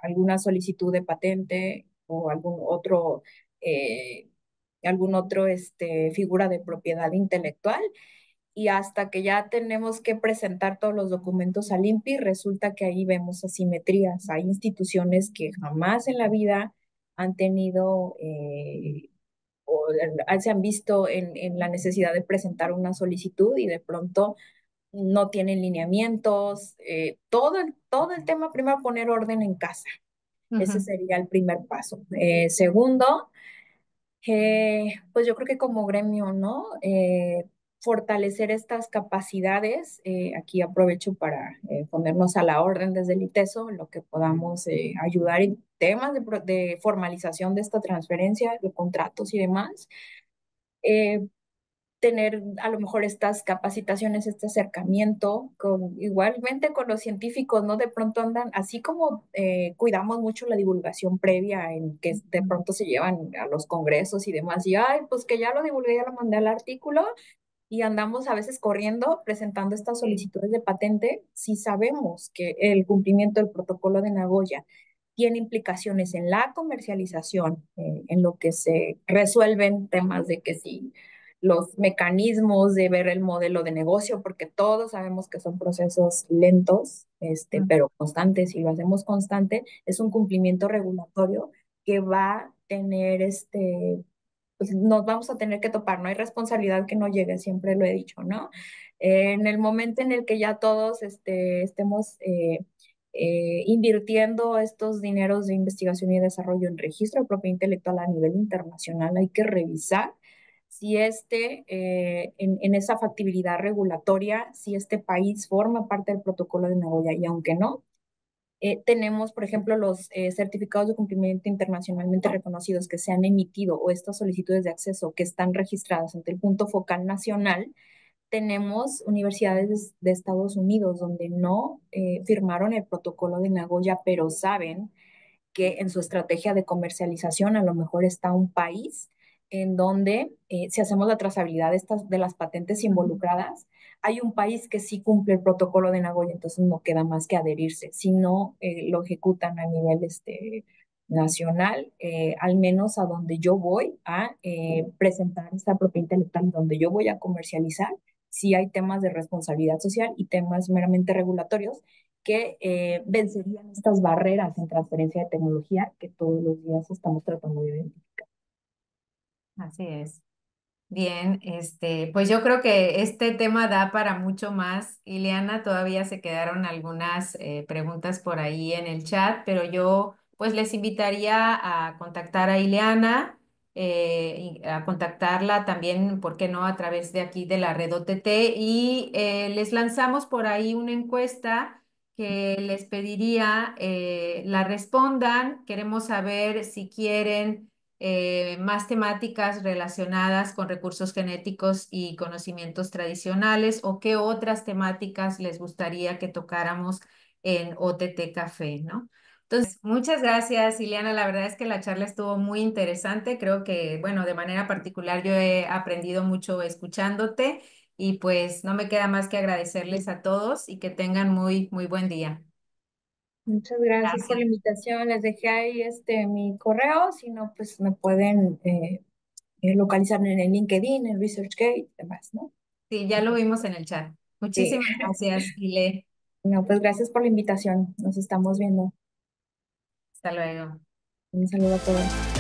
alguna solicitud de patente o eh, algún otro figura de propiedad intelectual y hasta que ya tenemos que presentar todos los documentos al INPI, resulta que ahí vemos asimetrías. Hay instituciones que jamás en la vida han tenido o se han visto en la necesidad de presentar una solicitud y de pronto no tienen lineamientos. Todo el tema, primero poner orden en casa. Ese Ujú, sería el primer paso. Segundo, pues yo creo que como gremio, ¿no? Fortalecer estas capacidades. Aquí aprovecho para ponernos a la orden desde el ITESO, en lo que podamos ayudar en temas de formalización de esta transferencia, de contratos y demás. Eh, Tener a lo mejor estas capacitaciones, este acercamiento, igualmente con los científicos, ¿no? De pronto andan, así como cuidamos mucho la divulgación previa en que de pronto se llevan a los congresos y demás, y ay, pues que ya lo divulgué, ya lo mandé al artículo, y andamos a veces corriendo presentando estas solicitudes de patente, si sabemos que el cumplimiento del protocolo de Nagoya tiene implicaciones en la comercialización, en lo que se resuelven temas de que si los mecanismos de ver el modelo de negocio, porque todos sabemos que son procesos lentos, ujú, pero constantes, y lo hacemos constante, es un cumplimiento regulatorio que va a tener pues nos vamos a tener que topar, no hay responsabilidad que no llegue, siempre lo he dicho, ¿no? En el momento en el que ya todos estemos invirtiendo estos dineros de investigación y desarrollo en registro de propiedad intelectual a nivel internacional, hay que revisar si en esa factibilidad regulatoria, si este país forma parte del protocolo de Nagoya y aunque no, tenemos, por ejemplo, los certificados de cumplimiento internacionalmente reconocidos que se han emitido o estas solicitudes de acceso que están registradas ante el punto focal nacional. Tenemos universidades de Estados Unidos donde no firmaron el protocolo de Nagoya, pero saben que en su estrategia de comercialización a lo mejor está un país en donde si hacemos la trazabilidad de las patentes involucradas, hay un país que sí cumple el protocolo de Nagoya, entonces no queda más que adherirse. Si no lo ejecutan a nivel nacional, al menos a donde yo voy a presentar esta propiedad intelectual, donde yo voy a comercializar, sí hay temas de responsabilidad social y temas meramente regulatorios que vencerían estas barreras en transferencia de tecnología que todos los días estamos tratando de identificar. así es. Bien, pues yo creo que este tema da para mucho más. Ileana, todavía se quedaron algunas preguntas por ahí en el chat, pero yo pues les invitaría a contactar a Ileana, y a contactarla también, ¿por qué no?, a través de aquí de la red OTT y les lanzamos por ahí una encuesta que les pediría la respondan. Queremos saber si quieren más temáticas relacionadas con recursos genéticos y conocimientos tradicionales o qué otras temáticas les gustaría que tocáramos en OTT Café, ¿no? Entonces, muchas gracias, Ileana. La verdad es que la charla estuvo muy interesante. Creo que, bueno, de manera particular yo he aprendido mucho escuchándote Y pues no me queda más que agradecerles a todos y que tengan muy, muy buen día. Muchas gracias por la Gracias. invitación. Les dejé ahí mi correo, si no, pues me pueden localizar en el LinkedIn, en ResearchGate y demás, ¿no? Sí, ya lo vimos en el chat. Sí. Muchísimas gracias, Ile. No, pues gracias por la invitación. Nos estamos viendo. Hasta luego. Un saludo a todos.